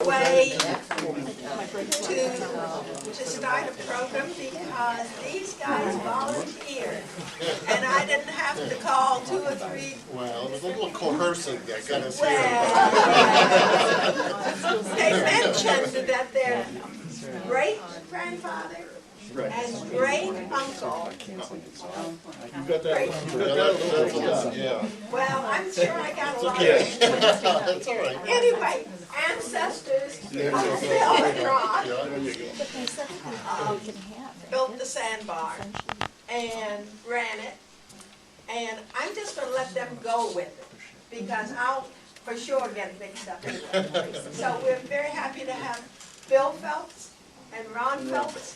way to start a program because these guys volunteered. And I didn't have to call 2 or 3. Well, it was a little coercive, I gotta say. Well, they mentioned that their great-grandfather and great-uncle. You got that? Yeah. Well, I'm sure I got a lot Okay. of it. That's all right. Anyway, ancestors of Bill and Ron built the sandbar and ran it. And I'm just going to let them go with it because I'll for sure get mixed up anyway. So we're very happy to have Bill Phelps and Ron Phelps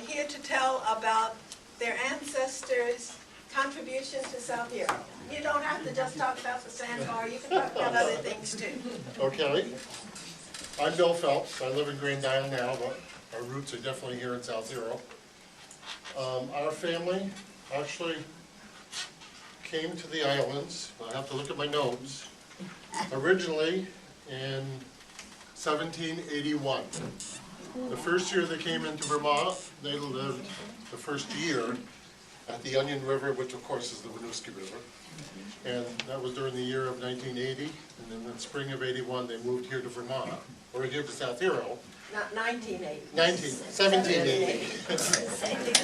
here to tell about their ancestors' contribution to South Hero. You don't have to just talk about the sandbar, you can talk about other things too. Okay. I'm Bill Phelps. I live in Grand Isle now, but our roots are definitely here in South Hero. Our family actually came to the islands, I have to look at my notes, originally in 1781. The first year they came into Vermont, they lived the first year at the Onion River, which of course is the Winooski River. And that was during the year of 1980, and then in the spring of 81 they moved here to Vermont, or here to South Hero. Not 1980. 1780.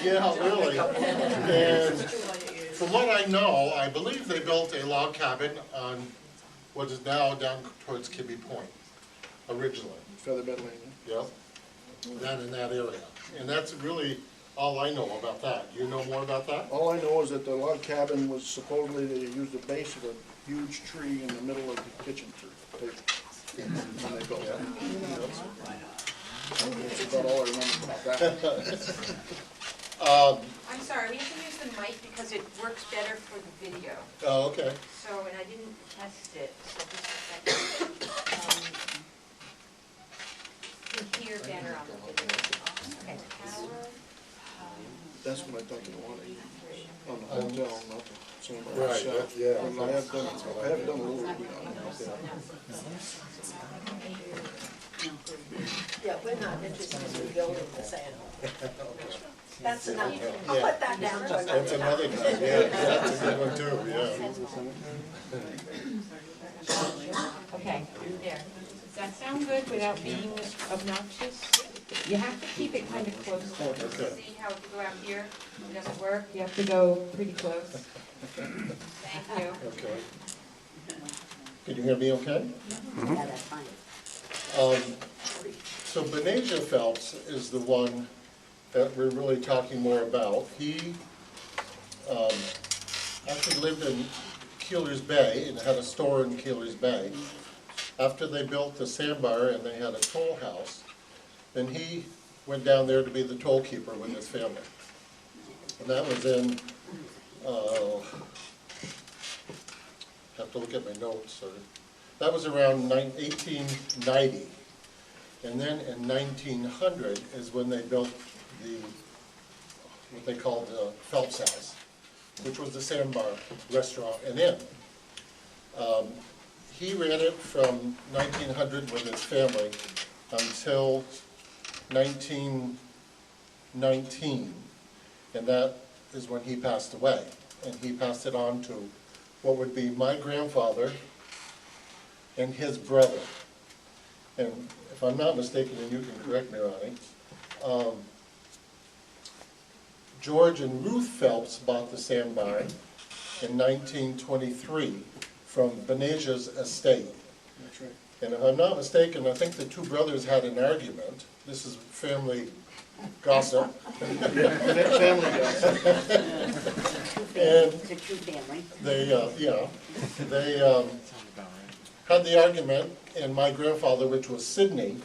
Yeah, really. And from what I know, I believe they built a log cabin on what is now down towards Kibbe Point, originally. Featherbed Landing. Yep, down in that area. And that's really all I know about that. You know more about that? All I know is that the log cabin was supposedly they used the base of a huge tree in the middle of the kitchen table. When they built that. That's about all I remember about that. I'm sorry, we have to use the mic because it works better for the video. Oh, okay. So, and I didn't test it, so just a second. You hear better on the video. Okay, power. That's what I thought they wanted. On the hotel, not the sandbar Right, itself. yeah. But I have done a little bit on it. Yeah, we're not interested in building the sandbar. That's enough. I'll put that down for That's another another time. guy, yeah, that's a good one too, yeah. Okay, there. Does that sound good without being obnoxious? You have to keep it kind of close though. Okay. See how if you go out here, it doesn't work? You have to go pretty close. Thank you. Okay. Can you hear me okay? Yeah, that's fine. So Benasia Phelps is the one that we're really talking more about. He actually lived in Keeler's Bay and had a store in Keeler's Bay. After they built the sandbar and they had a toll house, then he went down there to be the toll keeper with his family. And that was in, have to look at my notes, so that was around 1890. And then in 1900 is when they built the, what they called the Phelps House, which was the sandbar restaurant and inn. He ran it from 1900 with his family until 1919, and that is when he passed away. And he passed it on to what would be my grandfather and his brother. And if I'm not mistaken, and you can correct me, Ronnie, George and Ruth Phelps bought the sandbar in 1923 from Benasia's estate. That's right. And if I'm not mistaken, I think the two brothers had an argument. This is family gossip. Family guys. And It's a true family. they had the argument, and my grandfather, which was Sidney,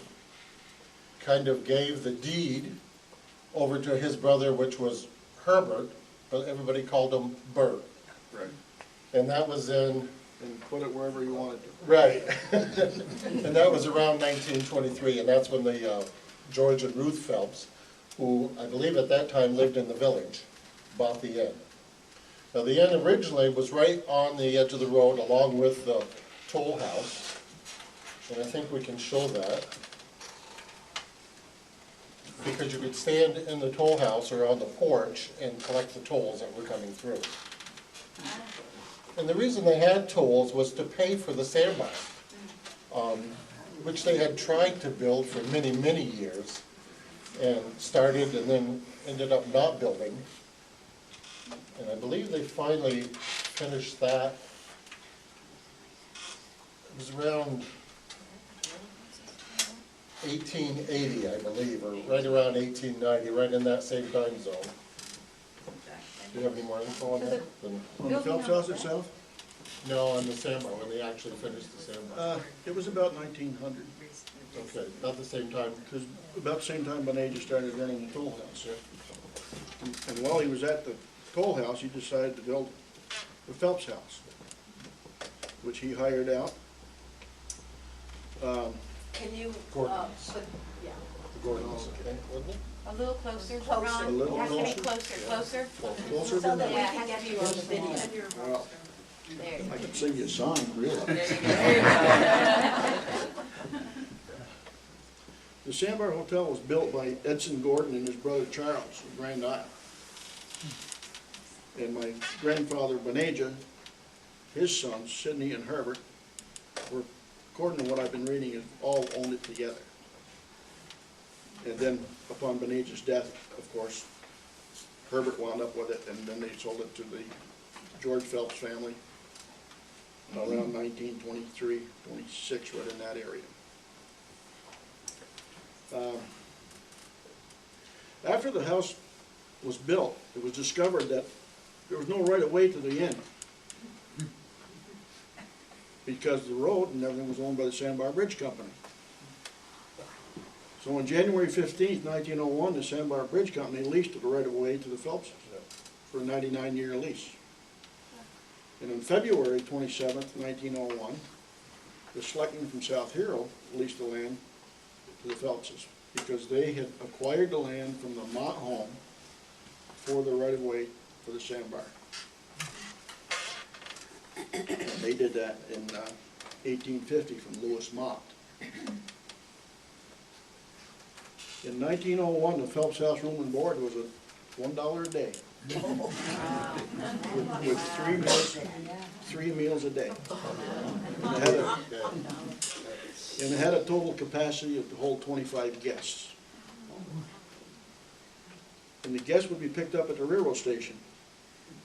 kind of gave the deed over to his brother, which was Herbert, but everybody called him Bert. Right. And that was in, And put it wherever you wanted to. right. And that was around 1923, and that's when the George and Ruth Phelps, who I believe at that time lived in the village, bought the inn. Now the inn originally was right on the edge of the road along with the toll house. And I think we can show that. Because you could stand in the toll house or on the porch and collect the tolls that were coming through. And the reason they had tolls was to pay for the sandbar, which they had tried to build for many, many years, and started and then ended up not building. And I believe they finally finished that. It was around 1880, I believe, or right around 1890, right in that same time zone. Do you have any more info on that? On the Phelps house itself, No, on the sandbar, when they actually finished the sandbar. it was about 1900, Okay, about the same time. because about the same time Beneja started running the toll house. And while he was at the toll house, he decided to build the Phelps house, which he hired out. Can you, Gordon's. put, yeah. The Gordon's, okay, wasn't it? A little closer, Closer. Ron. A little Has to be closer. closer. Closer So than that we that. can get you on the video. Well, There. I could sing you a song, really. The SandBar Hotel was built by Edson Gordon and his brother Charles in Grand Isle. And my grandfather Beneja, his sons, Sidney and Herbert, were, according to what I've been reading, have all owned it together. And then upon Beneja's death, of course, Herbert wound up with it, and then they sold it to the George Phelps family around 1923, 26, right in that area. After the house was built, it was discovered that there was no right of way to the end, because the road and everything was owned by the SandBar Bridge Company. So on January 15th, 1901, the SandBar Bridge Company leased the right of way to the Phelpses for a 99-year lease. And on February 27th, 1901, the selectmen from South Hero leased the land to the Phelpses because they had acquired the land from the Mott home for the right of way for the SandBar. They did that in 1850 from Lewis Mott. In 1901, the Phelps House room and board was at $1 a day. With three meals a day. And it had a total capacity of to hold 25 guests. And the guests would be picked up at the railroad station,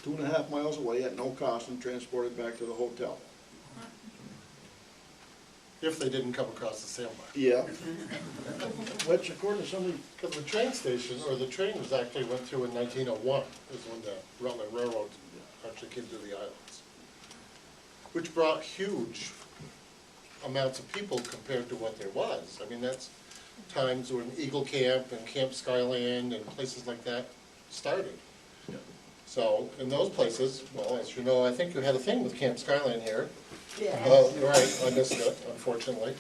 2.5 miles away at no cost, and transported back to the hotel. If they didn't come across the sandbar. Yeah. Which, according to somebody, Because the train station, or the train was actually went through in 1901, is when the Rutland Railroad actually came through the islands. Which brought huge amounts of people compared to what there was. I mean, that's times when Eagle Camp and Camp Skyland and places like that started. Yeah. So, in those places, well, as you know, I think you had a thing with Camp Skyland here. Yeah. Right, I missed it, unfortunately.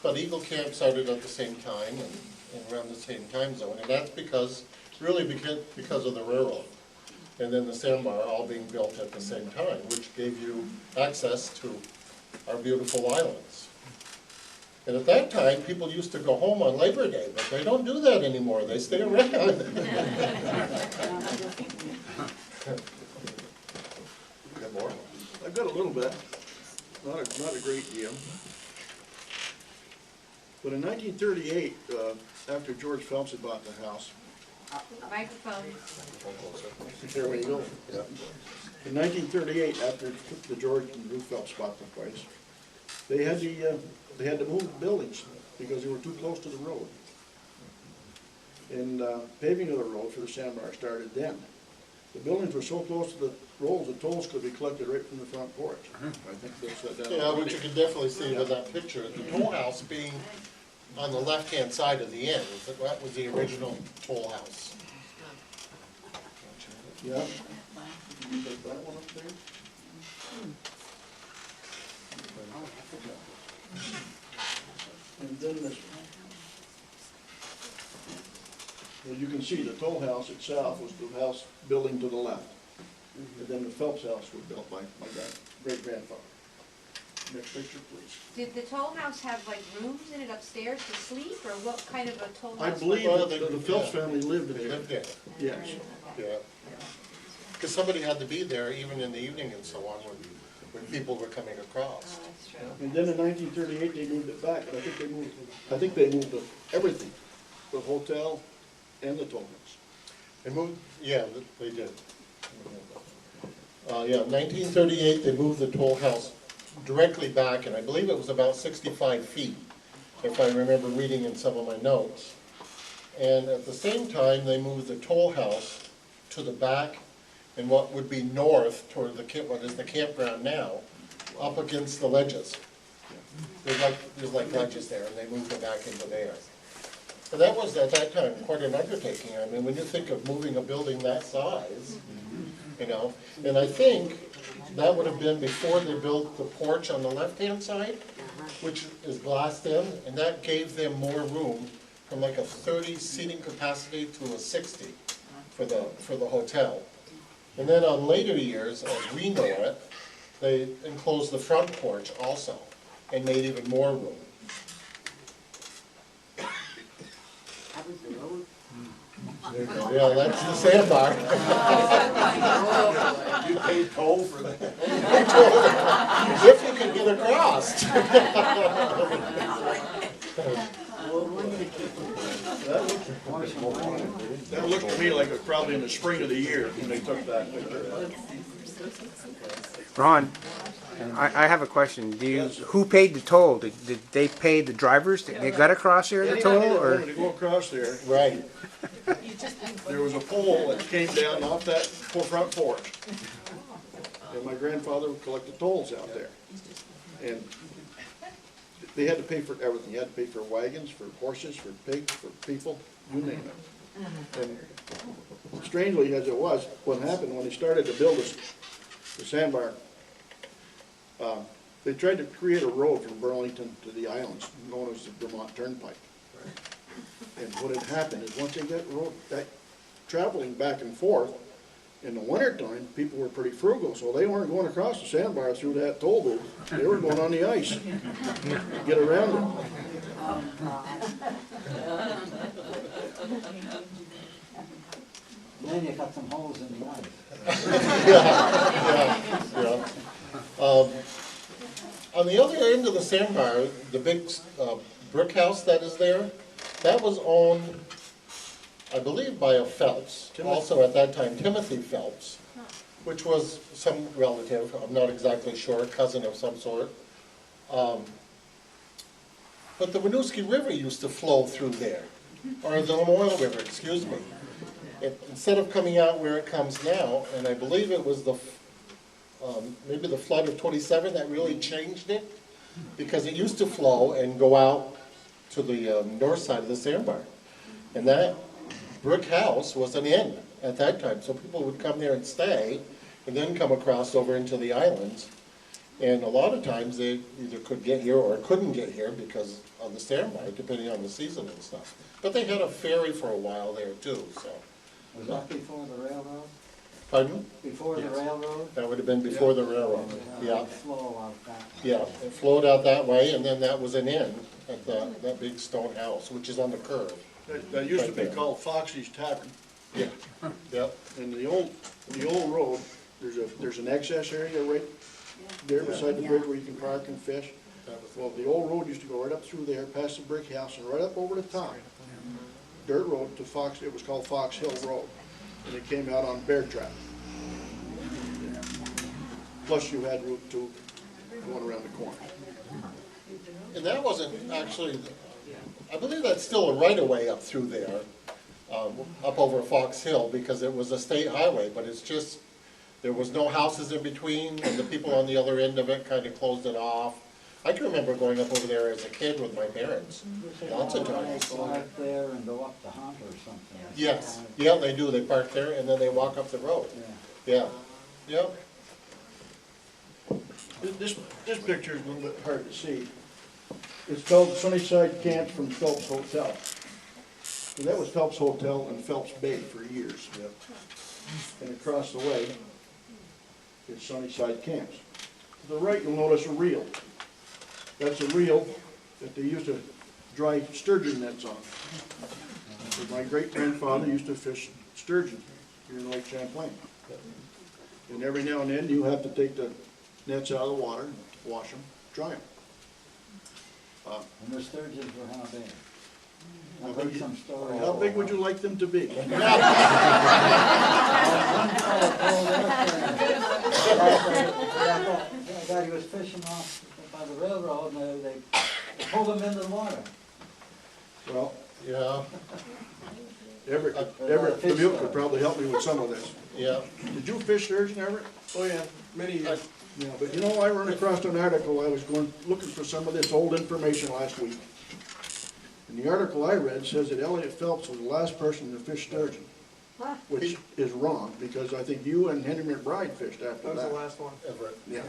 But Eagle Camp started at the same time and around the same time zone, and that's really because of the railroad. And then the sandbar all being built at the same time, which gave you access to our beautiful islands. And at that time, people used to go home on Labor Day, but they don't do that anymore, they stay around. Got more? I've got a little bit, not a great deal. But in 1938, after George Phelps had bought the house, Microphone. there we go. Yeah. In 1938, after the George and Ruth Phelps bought the place, they had to move the buildings because they were too close to the road. And paving of the road for the SandBar started then. The buildings were so close to the roads, the tolls could be collected right from the front porch. I think they said that. Yeah, which you can definitely see with that picture, the toll house being on the left-hand side of the end, that was the original toll house. Yeah. Take that one up there. And then this, as you can see, the toll house itself was the house building to the left. And then the Phelps house was built by my great-grandfather. Next picture, please. Did the toll house have like rooms in it upstairs to sleep, or what kind of a toll house? I believe Well, that the Phelps family lived They there. lived there, Yes. yeah. Because somebody had to be there even in the evening and so on when people were coming across. Oh, that's true. And then in 1938, they moved it back, but I think they moved everything, the hotel and the toll house. They moved, yeah, they did. Yeah, 1938, they moved the toll house directly back, and I believe it was about 65 feet, if I remember reading in some of my notes. And at the same time, they moved the toll house to the back and what would be north toward what is the campground now, up against the ledges. There's like ledges there, and they moved it back into there. But that was, at that time, quite an undertaking. I mean, when you think of moving a building that size, you know, and I think that would have been before they built the porch on the left-hand side, which is glassed in, and that gave them more room from like a 30 seating capacity to a 60 for the hotel. And then on later years, as we know it, they enclosed the front porch also and made even more room. That was the road. Yeah, that's the SandBar. You paid toll for that? If you could get across. That looked to me like it was probably in the spring of the year when they took that picture. Ron, I have a question. Who paid the toll? Did they pay the drivers to get across here, the Anybody toll, that or? wanted to go across there, Right. there was a pole that came down off that front porch. And my grandfather would collect the tolls out there. And they had to pay for everything. You had to pay for wagons, for horses, for pigs, for people, you name it. And strangely as it was, what happened when they started to build the SandBar, they tried to create a road from Burlington to the islands, known as the Vermont Turnpike. And what had happened is once they got that traveling back and forth, in the wintertime, people were pretty frugal, so they weren't going across the SandBar through that toll booth. They were going on the ice to get around it. Then you got some holes in the ice. Yeah. On the other end of the SandBar, the big brick house that is there, that was owned, I believe, by a Phelps, also at that time Timothy Phelps, which was some relative, I'm not exactly sure, cousin of some sort. But the Winooski River used to flow through there, or the Lamoille River, excuse me. Instead of coming out where it comes now, and I believe it was maybe the flood of 27 that really changed it, because it used to flow and go out to the north side of the SandBar. And that brick house was an inn at that time, so people would come there and stay, and then come across over into the islands. And a lot of times they either could get here or couldn't get here because of the SandBar, depending on the season and stuff. But they had a ferry for a while there too, so. Was that before the railroad? Pardon? Before the railroad? That would have been before the railroad, yeah. Flow out that. Yeah, it flowed out that way, and then that was an inn at that big stone house, which is on the curve. That used to be called Foxy's Tavern. Yeah, yep. And the old road, there's an access area right there beside the bridge where you can park and fish. Well, the old road used to go right up through there, past the brick house, and right up over the top. Dirt road to Fox, it was called Fox Hill Road, and it came out on Bear Trap. Plus you had Route 2 going around the corner. And that wasn't actually, I believe that's still a right-of-way up through there, up over Fox Hill, because it was a state highway, but it's just, there was no houses in between, and the people on the other end of it kind of closed it off. I can remember going up over there as a kid with my parents, lots of times. They go up there and go up the hump or something. Yes, yeah, they do, they park there, and then they walk up the road. Yeah. Yeah, yeah. This picture is a little bit hard to see. It's called Sunnyside Camps from Phelps Hotel. So that was Phelps Hotel in Phelps Bay for years. Yep. And across the way is Sunnyside Camps. To the right, you'll notice a reel. That's a reel that they used to dry sturgeon nets on. So my great-grandfather used to fish sturgeon here in Lake Champlain. And every now and then, you have to take the nets out of the water, wash them, dry them. And the sturgeons were how big? How I've big heard you- some stories. How big would you like them to be? One fellow told us that he was fishing off by the railroad, and they pulled him into the water. Well, Yeah, Everett, Dubuque could probably help me with some of this. yeah. Did you fish sturgeon, Everett? Oh, yeah, many years. Yeah, but you know, I ran across an article, I was looking for some of this old information last week. And the article I read says that Elliott Phelps was the last person to fish sturgeon, which is wrong, because I think you and Henry McBride fished after That was the that. last one. Everett. Yeah.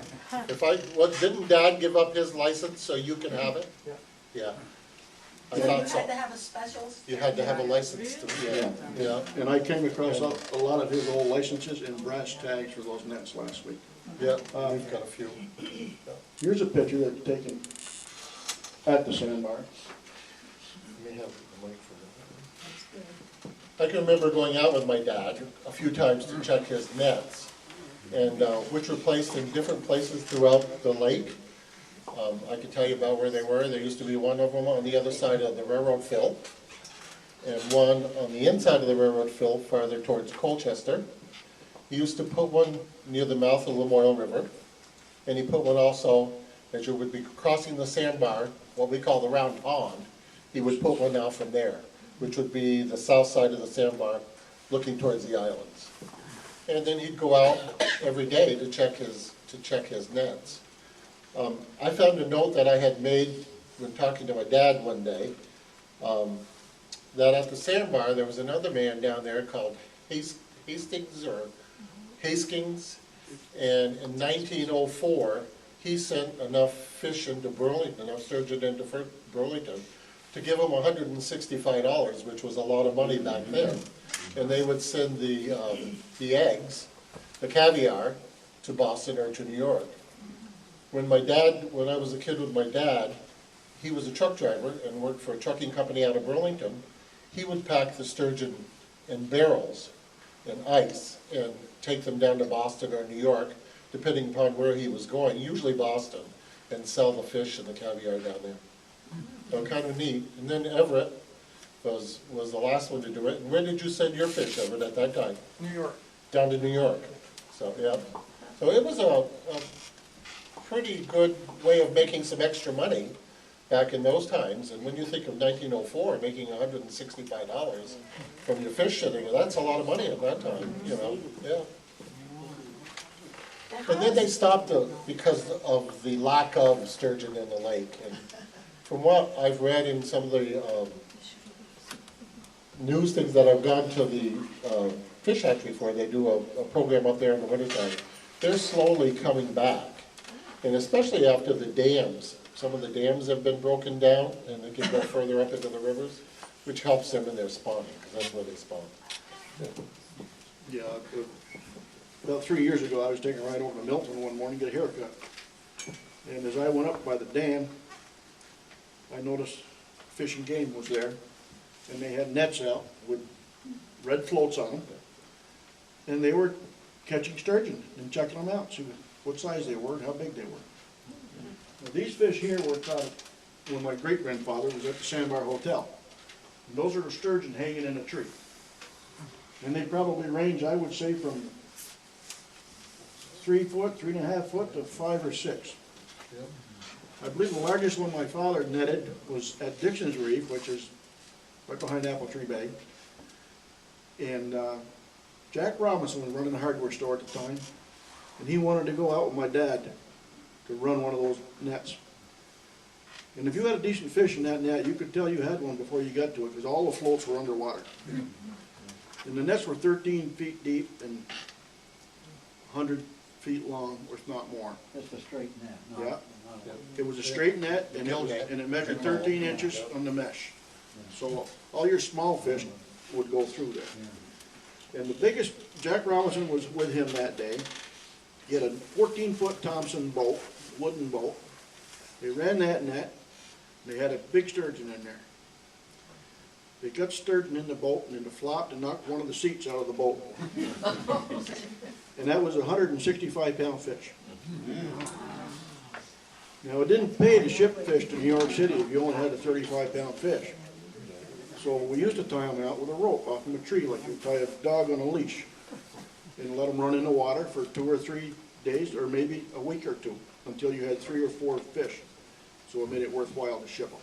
If didn't Dad give up his license so you can have it? Yeah. Yeah. I You thought had to so. have a special. You had to have a license to, yeah, yeah, And I came across a lot of his old licenses and brass tags for those nets last week. yeah, we've got a few. Here's a picture that's taken at the sandbar. May have the mic for that. I can remember going out with my dad a few times to check his nets, and, which were placed in different places throughout the lake. I could tell you about where they were. There used to be one of them on the other side of the railroad fill, and one on the inside of the railroad fill farther towards Colchester. He used to put one near the mouth of the Lamoille River, and he put one also, as you would be crossing the sandbar, what we call the round pond, he would put one out from there, which would be the south side of the sandbar, looking towards the islands. And then he'd go out every day to check his nets. I found a note that I had made when talking to my dad one day, that at the sandbar, there was another man down there called Hastings, and in 1904, he sent enough fish into Burlington, enough sturgeon into Burlington, to give him $165, which was a lot of money back then. And they would send the eggs, the caviar, to Boston or to New York. When I was a kid with my dad, he was a truck driver and worked for a trucking company out of Burlington. He would pack the sturgeon in barrels and ice and take them down to Boston or New York, depending upon where he was going, usually Boston, and sell the fish and the caviar down there. So kind of neat. And then Everett was the last one to do it. And where did you send your fish, Everett, at that time? New York. Down to New York. So, yeah. So it was a pretty good way of making some extra money back in those times. And when you think of 1904, making $165 from your fish sitting, that's a lot of money at that time, you know, yeah. And then they stopped because of the lack of sturgeon in the lake. And from what I've read in some of the news things that I've gone to the fish hatchery for, they do a program up there in the wintertime, they're slowly coming back. And especially after the dams, some of the dams have been broken down and they can go further up into the rivers, which helps them in their spawning, because that's where they spawn. Yeah, about 3 years ago, I was taking a ride over to Milton one morning to get a haircut. And as I went up by the dam, I noticed Fish and Game was there, and they had nets out with red floats on them. And they were catching sturgeon and checking them out, see what size they were and how big they were. Now, these fish here were caught when my great-grandfather was at the SandBar Hotel. And those are the sturgeon hanging in a tree. And they probably range, I would say, from 3 foot, 3.5 foot to 5 or 6. I believe the largest one my father netted was at Dixon's Reef, which is right behind Apple Tree Bay. And Jack Robinson was running a hardware store at the time, and he wanted to go out with my dad to run one of those nets. And if you had a decent fish in that net, you could tell you had one before you got to it, because all the floats were underwater. And the nets were 13 feet deep and 100 feet long, if not more. Just a straight net. Yeah. It was a straight net, and it measured 13 inches on the mesh. So all your small fish would go through there. And the biggest, Jack Robinson was with him that day. He had a 14-foot Thompson boat, wooden boat, They ran that and that, and they had a big sturgeon in there. They got sturgeon in the boat, and then it flopped and knocked one of the seats out of the boat. And that was a 165-pound fish. Now, it didn't pay to ship fish to New York City if you only had a 35-pound fish. So we used to tie them out with a rope off from a tree, like you tie a dog on a leash, and let them run in the water for 2 or 3 days, or maybe a week or two, until you had 3 or 4 fish. So it made it worthwhile to ship them.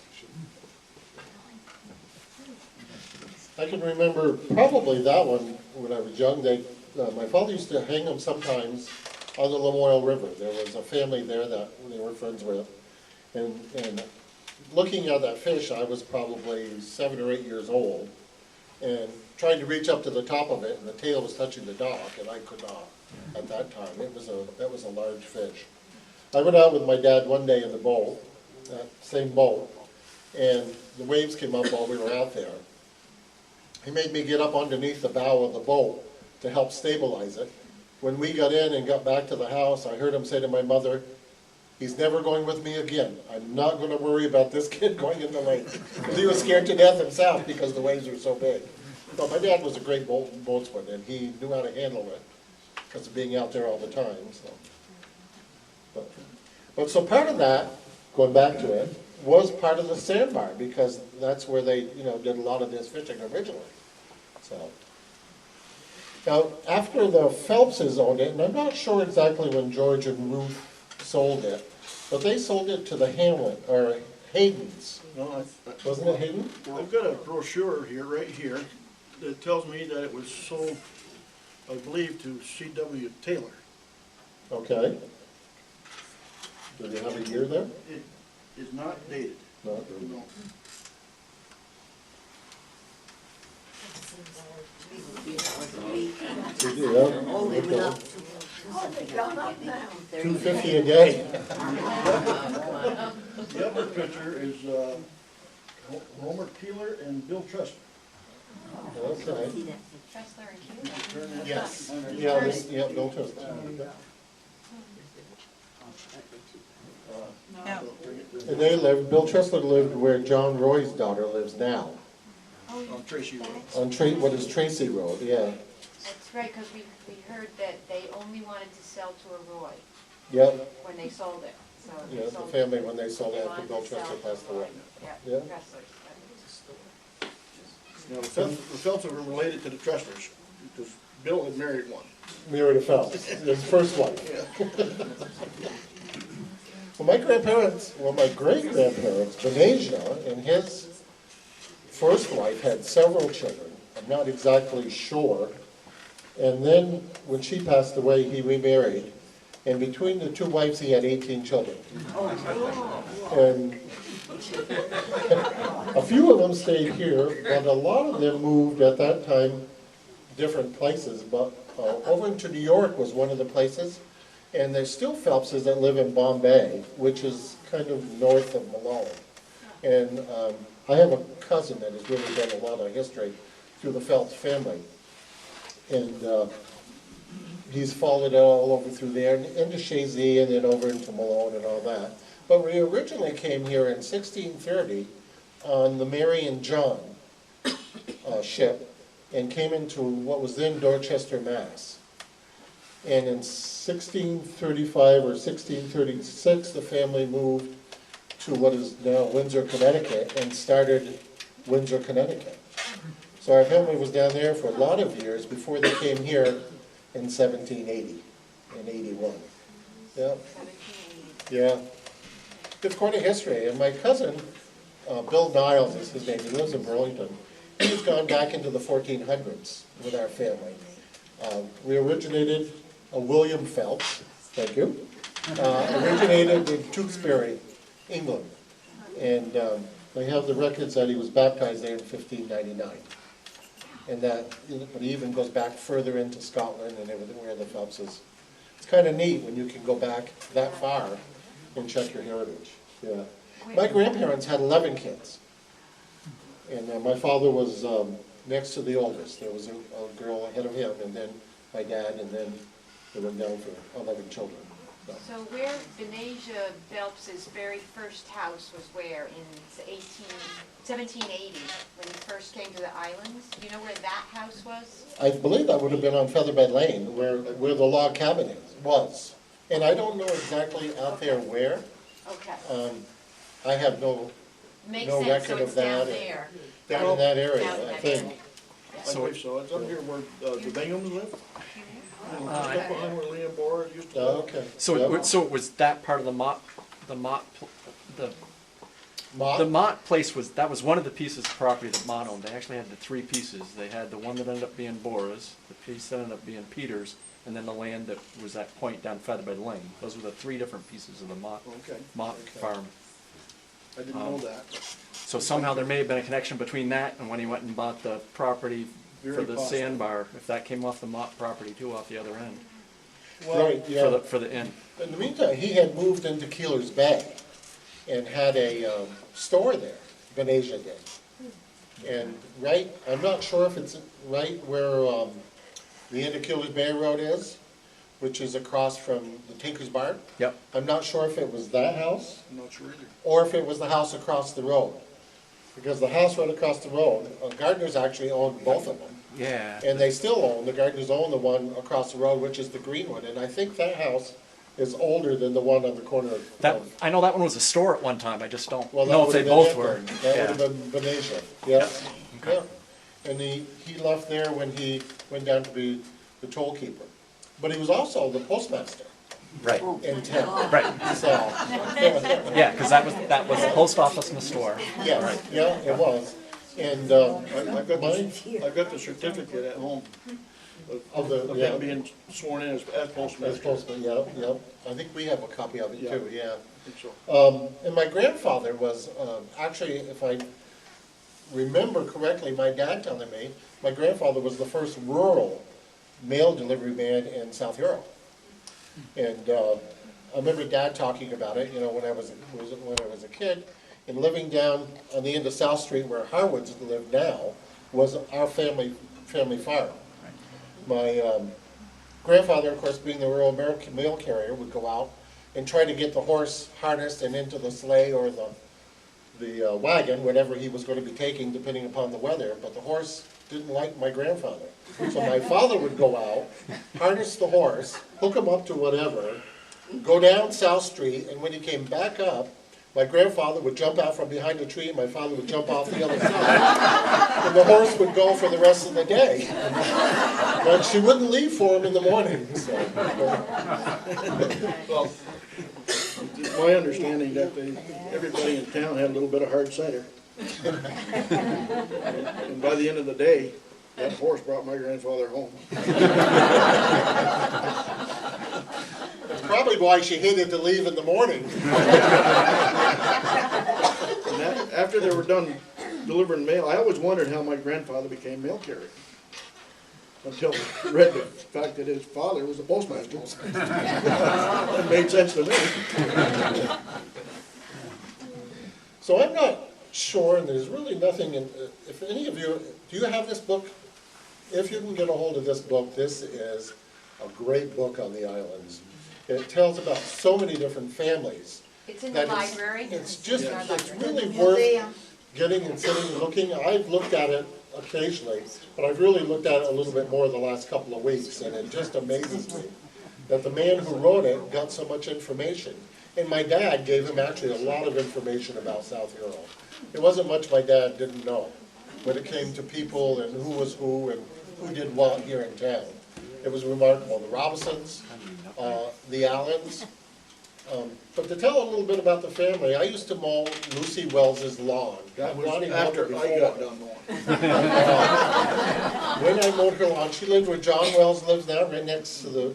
I can remember probably that one when I was young. My father used to hang them sometimes on the Lamoille River. There was a family there that they were friends with. And looking at that fish, I was probably 7 or 8 years old, and trying to reach up to the top of it, and the tail was touching the dock, and I could not at that time. That was a large fish. I went out with my dad one day in the boat, that same boat, and the waves came up while we were out there. He made me get up underneath the bow of the boat to help stabilize it. When we got in and got back to the house, I heard him say to my mother, "He's never going with me again. I'm not going to worry about this kid going in the lake." Because he was scared to death himself because the waves were so big. But my dad was a great boatsman, and he knew how to handle it because of being out there all the time. But so part of that, going back to it, was part of the SandBar, because that's where they, did a lot of this fishing originally. So now, after the Phelpses owned it, and I'm not sure exactly when George and Ruth sold it, but they sold it to the Hamlet, or Hayden's. No, Wasn't it Hayden? I've got a brochure here, right here, that tells me that it was sold, I believe, to C.W. Taylor. Okay. Do you have a year there? It is not dated. No. No. Did you, yeah? Oh, they went Okay. up. Oh, they've gone up now. $2.50 a day. The other picture is Homer Keeler and Bill Trustler. Okay. Tressler and Keeler. Yes. Yeah, Bill Trustler. And Bill Tressler lived where John Roy's daughter lives now, On Tracy Road. on what is Tracy Road, yeah. That's right, because we heard that they only wanted to sell to a Roy Yep, when they sold it. So they yeah, the sold family, it. when they sold They after wanted Bill to sell Tressler to passed Roy. away. Yeah, Yeah. Trestlers. Now, the Phelpses were related to the Trestlers, because Bill had married one. Mary Phelps, his first wife. Well, my great-grandparents, Benasia, and his first wife had several children. I'm not exactly sure. And then, when she passed away, he remarried. And between the two wives, he had 18 children. And a few of them stayed here, but a lot of them moved at that time different places. But over into New York was one of the places. And there's still Phelpses that live in Bombay, which is kind of north of Malone. And I have a cousin that has really done a lot of history through the Phelps family. And he's followed it all over through there, and into Chazy, and then over into Malone and all that. But we originally came here in 1630 on the Mary and John ship, and came into what was then Dorchester, Mass. And in 1635 or 1636, the family moved to what is now Windsor, Connecticut, and started Windsor, Connecticut. So our family was down there for a lot of years before they came here in 1780 and 81. Yeah. Yeah. It's quite a history. And my cousin, Bill Niles is his name, he lives in Burlington. He's gone back into the 1400s with our family. We originated, William Phelps, thank you, originated in Tewkesbury, England. And they have the records that he was baptized there in 1599. And that, but he even goes back further into Scotland and everything where the Phelpses. It's kind of neat when you can go back that far and check your heritage. Yeah. My grandparents had 11 kids. And my father was next to the oldest. There was a girl ahead of him, and then my dad, and then they went down for 11 children. So where Benasia Phelps's very first house was where in 1780, when he first came to the islands? Do you know where that house was? I believe that would have been on Featherbed Lane, where the log cabin was. And I don't know exactly out there where. Okay. I have no Makes no sense, so record it's of that. down there. down in that area, Down in I that think. area. I think so, it's up here where the Binghams live. Just behind where Liam Bohr used to Oh, live. okay. So Yep. it was that part of the Mott Mott? the Mott place that was one of the pieces of property that Mott owned. They actually had the three pieces. They had the one that ended up being Bora's, the piece that ended up being Peter's, and then the land that was that point down Featherbed Lane. Those were the three different pieces of the Mott Okay, farm. I didn't know that. So somehow there may have been a connection between that and when he went and bought the property for Very the possible. sandbar, if that came off the Mott property too, off the other end, Right, yeah. for the inn. In the meantime, he had moved into Keeler's Bay and had a store there, Benasia did. And I'm not sure if it's right where the end of Keeler's Bay Road is, which is across from the Tinker's Barn. Yep. I'm not sure if it was that house I'm not sure either. or if it was the house across the road. Because the house right across the road, Gardner's actually owned both of them. Yeah. And they still own, the Gardners own the one across the road, which is the green one. And I think that house is older than the one on the corner of. I know that one was a store at one time, I just don't Well, that know if would they have been both it were. then. That would have been Benasia, yeah. Yeah. And he left there when he went down to be the toll keeper. But he was also the postmaster Right, in town. right. So, Yeah, because that was the post office and the store. yes, yeah, it was. And, I've got mine, I've got the certificate at home of the, of yeah, him being sworn in as as postmaster. postman, yeah, yeah. I think we have a copy of it Yeah. too, yeah. I think so. And my grandfather was, actually, if I remember correctly, my dad telling me, my grandfather was the first rural mail delivery man in South Europe. And I remember Dad talking about it, when I was a kid, and living down on the end of South Street where Harwoods live now was our family farm. My grandfather, of course, being the rural mail carrier, would go out and try to get the horse harnessed and into the sleigh or the wagon, whatever he was going to be taking, depending upon the weather. But the horse didn't like my grandfather. So my father would go out, harness the horse, hook him up to whatever, go down South Street, and when he came back up, my grandfather would jump out from behind a tree, and my father would jump off the other side. And the horse would go for the rest of the day. But she wouldn't leave for him in the morning. So. Well, it's my understanding that everybody in town had a little bit of hard cider. And by the end of the day, that horse brought my grandfather home. That's probably why she hated to leave in the morning. And after they were done delivering mail, I always wondered how my grandfather became mail carrier. Until I read the fact that his father was a postmaster. That made sense to me. So I'm not sure, and there's really nothing in, if any of you, do you have this book? If you can get a hold of this book, this is a great book on the islands. It tells about so many different families. It's in the that library. It's just, in our it's library. really worth getting and sitting and looking. I've looked at it occasionally, but I've really looked at it a little bit more the last couple of weeks, and it just amazes me that the man who wrote it got so much information. And my dad gave him actually a lot of information about South Hero. It wasn't much my dad didn't know when it came to people and who was who and who did what here in town. It was remarkable. The Robinsons, the Allens. But to tell a little bit about the family, I used to mow Lucy Wells's lawn. That was Lonnie mowed after it I before. got done mowing. When I mowed her lawn, she lived where John Wells lives now, right next to the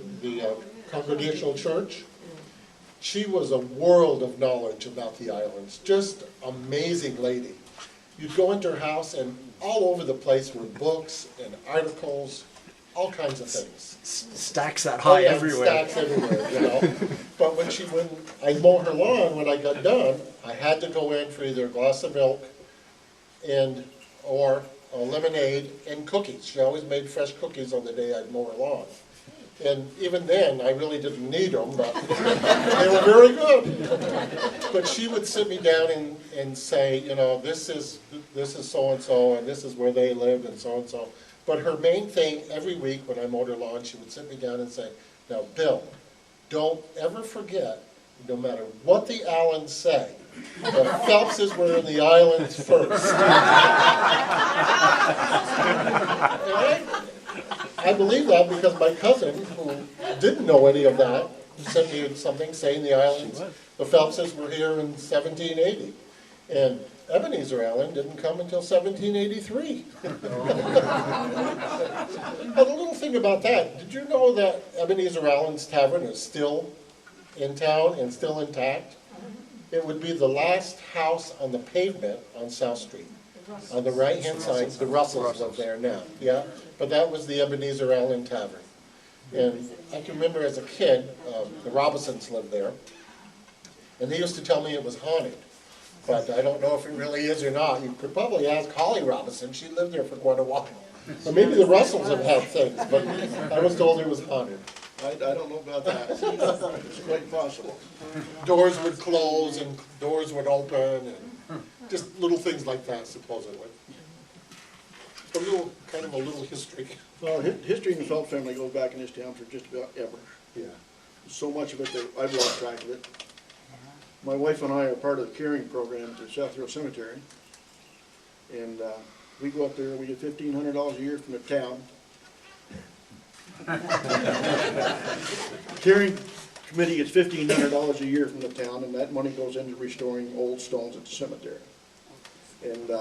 Congregational Church. She was a world of knowledge about the islands, just amazing lady. You'd go into her house and all over the place were books and articles, all kinds of things. Stacks that high everywhere. Stacks everywhere, But when I'd mow her lawn, when I got done, I had to go in for either a glass of milk or a lemonade and cookies. She always made fresh cookies on the day I'd mow her lawn. And even then, I really didn't need them, but they were very good. But she would sit me down and say, you know, this is so-and-so, and this is where they lived, and so-and-so. But her main thing, every week when I mowed her lawn, she would sit me down and say, now, Bill, don't ever forget, no matter what the Allens say, the Phelpses were in the islands first. I believe that because my cousin, who didn't know any of that, sent me something saying the islands, the Phelpses were here in 1780. And Ebenezer Allen didn't come until 1783. But a little thing about that, did you know that Ebenezer Allen's Tavern is still in town and still intact? It would be the last house on the pavement on South Street. On the right-hand side, the Russells live there now, yeah? But that was the Ebenezer Allen Tavern. And I can remember as a kid, the Robinsons lived there, and they used to tell me it was haunted. But I don't know if it really is or not. You could probably ask Holly Robinson, she lived there for quite a while. Or maybe the Russells have had things, but I was told it was haunted. I don't know about that. It's quite possible. Doors would close and doors would open, and just little things like that, supposedly. A little history. Well, history in the Phelps family goes back in this town for just about ever. Yeah. So much of it that I've lost track of it. My wife and I are part of the caring program to South Hill Cemetery. And we go up there, we get $1,500 a year from the town. Caring committee gets $1,500 a year from the town, and that money goes into restoring old stones at the cemetery. And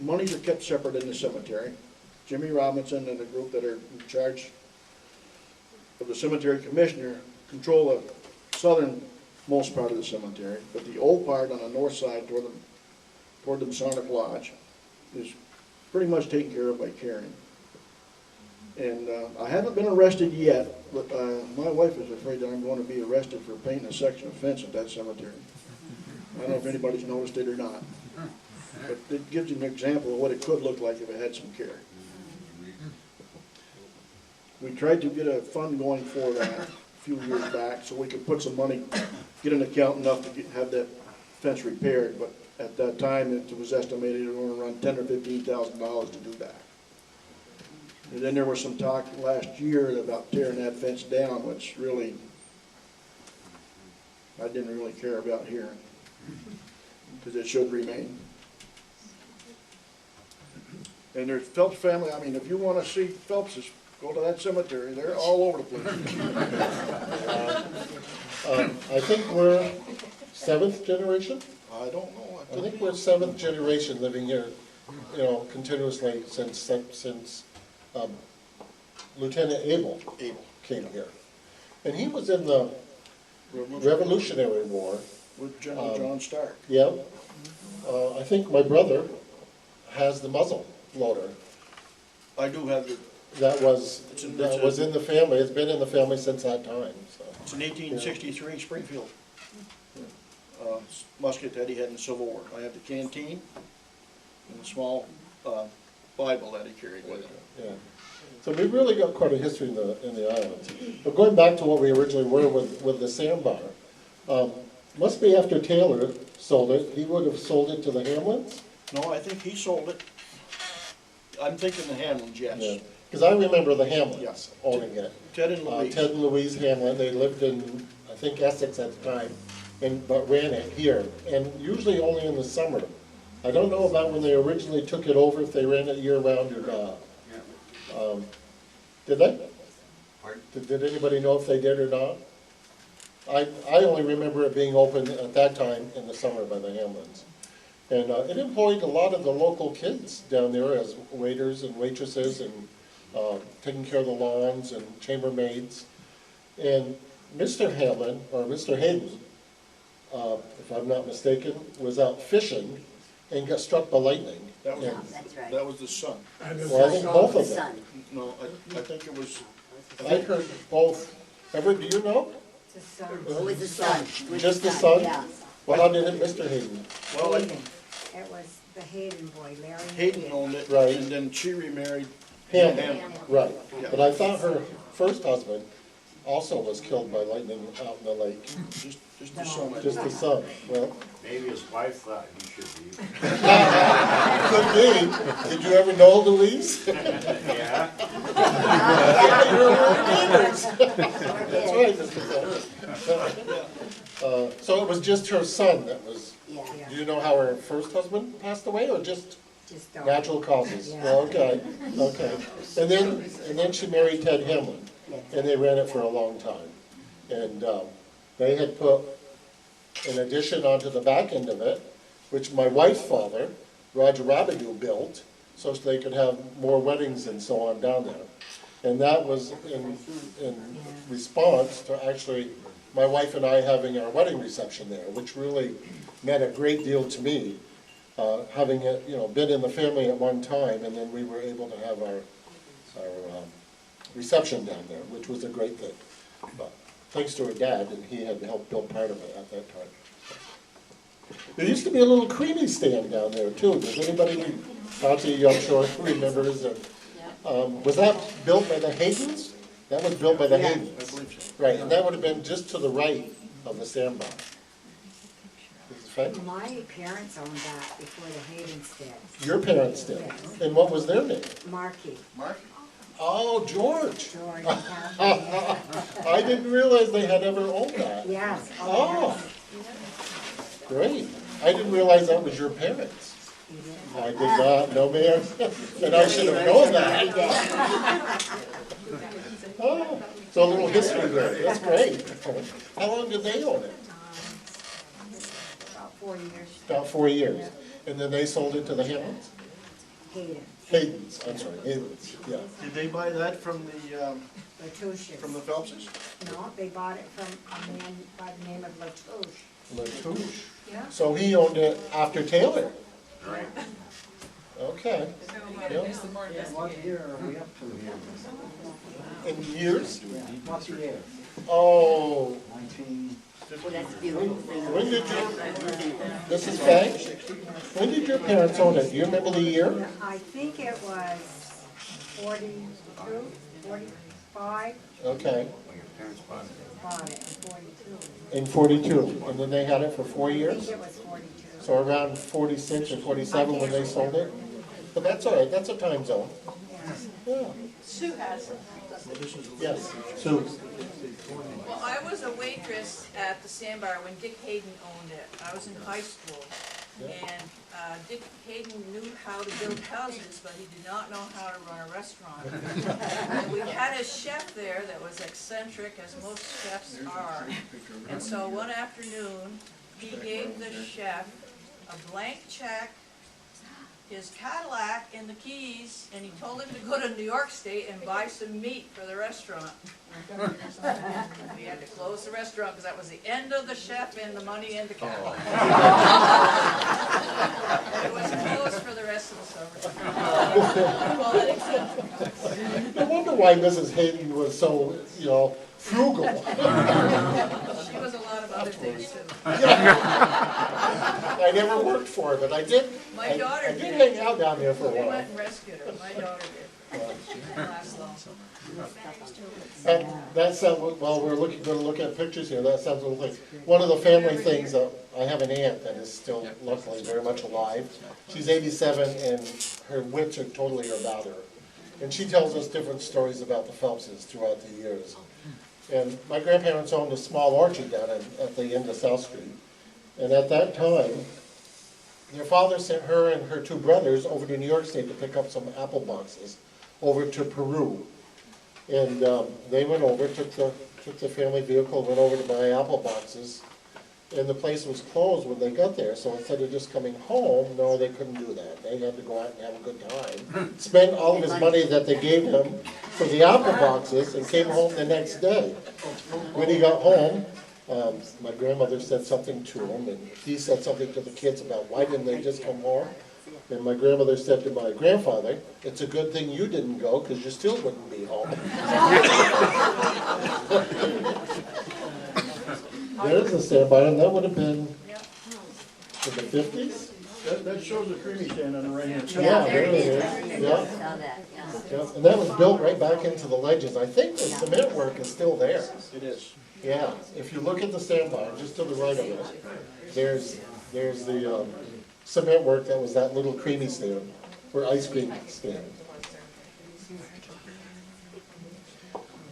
monies are kept separate in the cemetery. Jimmy Robinson and the group that are in charge of the cemetery commissioner control the southernmost part of the cemetery, but the old part on the north side toward the Masonic Lodge is pretty much taken care of by caring. And I haven't been arrested yet, but my wife is afraid that I'm going to be arrested for painting a section of fence at that cemetery. I don't know if anybody's noticed it or not, but it gives you an example of what it could look like if it had some care. We tried to get a fund going for that a few years back so we could put some money, get an account enough to have that fence repaired, but at that time it was estimated it was going to run $10,000 or $15,000 to do that. And then there was some talk last year about tearing that fence down, which really, I didn't really care about hearing, because it should remain. And there's Phelps family, I mean, if you want to see Phelpses, go to that cemetery, they're all over the place. I think we're 7th generation? I don't know. I think we're 7th generation living here, you know, continuously since Lieutenant Abel came here. And he was in the Revolutionary War. With General John Stark. Yeah. I think my brother has the muzzle loader. I do have the, That was in the family. It's been in the family since that time. So. it's an 1863 Springfield musket that he had in the Civil War. I have the canteen and the small Bible that he carried with him. Yeah. So we've really got quite a history in the islands. But going back to what we originally were with the SandBar, must be after Taylor sold it, he would have sold it to the Hamlins? No, I think he sold it. I'm thinking the Hamlins, yes. Because I remember the Hamlins Yes. owning it. Ted and Louise. Ted and Louise Hamlin, they lived in, I think, Essex at the time, but ran it here, and usually only in the summer. I don't know about when they originally took it over, if they ran it year-round or not. Did they? Did anybody know if they did or not? I only remember it being open at that time in the summer by the Hamlins. And it employed a lot of the local kids down there as waiters and waitresses and taking care of the lawns and chambermaids. And Mr. Hamlin, or Mr. Hayden, if I'm not mistaken, was out fishing and got struck by lightning. That was, That's right. that was the son. Well, I think both of them. Son. No, I think it was, I heard both. Ever, do you know? It was the son. Just the son? Yeah. Well, how did it, Mr. Hayden? well, Hayden. It was the Hayden boy, Larry. Hayden owned it, Right. and then she remarried Hamlin, right. Yeah. But I thought her first husband also was killed by lightning out in the lake. Just the son. Just the son. Well, Maybe his wife thought he should be. could be. Did you ever know Louise? Yeah. You're neighbors. That's right, Mr. Phil. So it was just her son that was, Yeah, do you know how her first husband passed away, or just just don't. natural causes? Yeah. Well, okay, okay. And then she married Ted Hamlin, and they ran it for a long time. And they had put an addition onto the back end of it, which my wife's father, Roger Rabideau, built, so they could have more weddings and so on down there. And that was in response to actually my wife and I having our wedding reception there, which really meant a great deal to me, having it, been in the family at one time, and then we were able to have our reception down there, which was a great thing. But thanks to her dad, and he had helped build part of it at that time. There used to be a little creamy stand down there too. Does anybody, Tati, I'm sure, remembers? Was that built by the Haydens? That was built by the Haydens. Right, and that would have been just to the right of the SandBar. Is it right? My parents owned that before the Haydens did. Your parents did. And what was their name? Markey, Oh, George. George, and Kathy. I didn't realize they had ever owned that. Yes, Oh, yes. great. I didn't realize that was your parents. You did. I did not, no ma'am. And I should have known that. Oh, so a little history there. That's great. How long did they own it? About 4 years. About 4 years. And then they sold it to the Hamlins? Hayden, Haydens, I'm sorry, Haydens, yeah. Did they buy that from the Latouches. Phelpses? No, they bought it from a man by the name of Latouche. Latouche. Yeah. So he owned it after Taylor? Right. Okay. Yeah. What year are we up to here? In years? What year? Oh, 19. Well, that's beautiful. when did this is Fang? When did your parents own it? Do you remember the year? I think it was 42, 45, Okay, bought it in in 42. 42, and then they had it for 4 I think years? it was 42. So around 46 or 47 when they sold it? But that's all right, that's a time zone. Yeah, Sue has it. yes, Sue. Well, I was a waitress at the SandBar when Dick Hayden owned it. I was in high school. And Dick Hayden knew how to build houses, but he did not know how to run a restaurant. And we had a chef there that was eccentric, as most chefs are. And so one afternoon, he gave the chef a blank check, his Cadillac and the keys, and he told him to go to New York State and buy some meat for the restaurant. We had to close the restaurant because that was the end of the chef and the money and the Cadillac. It was closed for the rest of the summer. Well, it existed. No wonder why Mrs. Hayden was so, frugal. She was a lot of other things too. I never worked for her, but I did. My daughter I did did. hang out down there for a We while. went and rescued her. My daughter did. She didn't last long. And that sounds, well, we're going to look at pictures here, that sounds a little thing. One of the family things, I have an aunt that is still luckily very much alive. She's 87 and her wits are totally about her. And she tells us different stories about the Phelpses throughout the years. And my grandparents owned a small orchard down at the end of South Street. And at that time, their father sent her and her 2 brothers over to New York State to pick up some apple boxes over to Peru. And they went over, took the family vehicle, went over to buy apple boxes, and the place was closed when they got there. So instead of just coming home, no, they couldn't do that. They had to go out and have a good time. Spent all of his money that they gave him for the apple boxes and came home the next day. When he got home, my grandmother said something to him, and he said something to the kids about why didn't they just come home? And my grandmother said to my grandfather, "It's a good thing you didn't go, because you still wouldn't be home." There's a SandBar, and that would have been in the 50s? That shows the creamy stand on the right hand side. Yeah, There it is. Yeah. Saw that, yeah. Yeah, and that was built right back into the ledges. I think the cement work is still there. It is. Yeah, if you look at the sandbar, just to the right of it, there's the cement work that was that little creamy stand, or ice cream stand.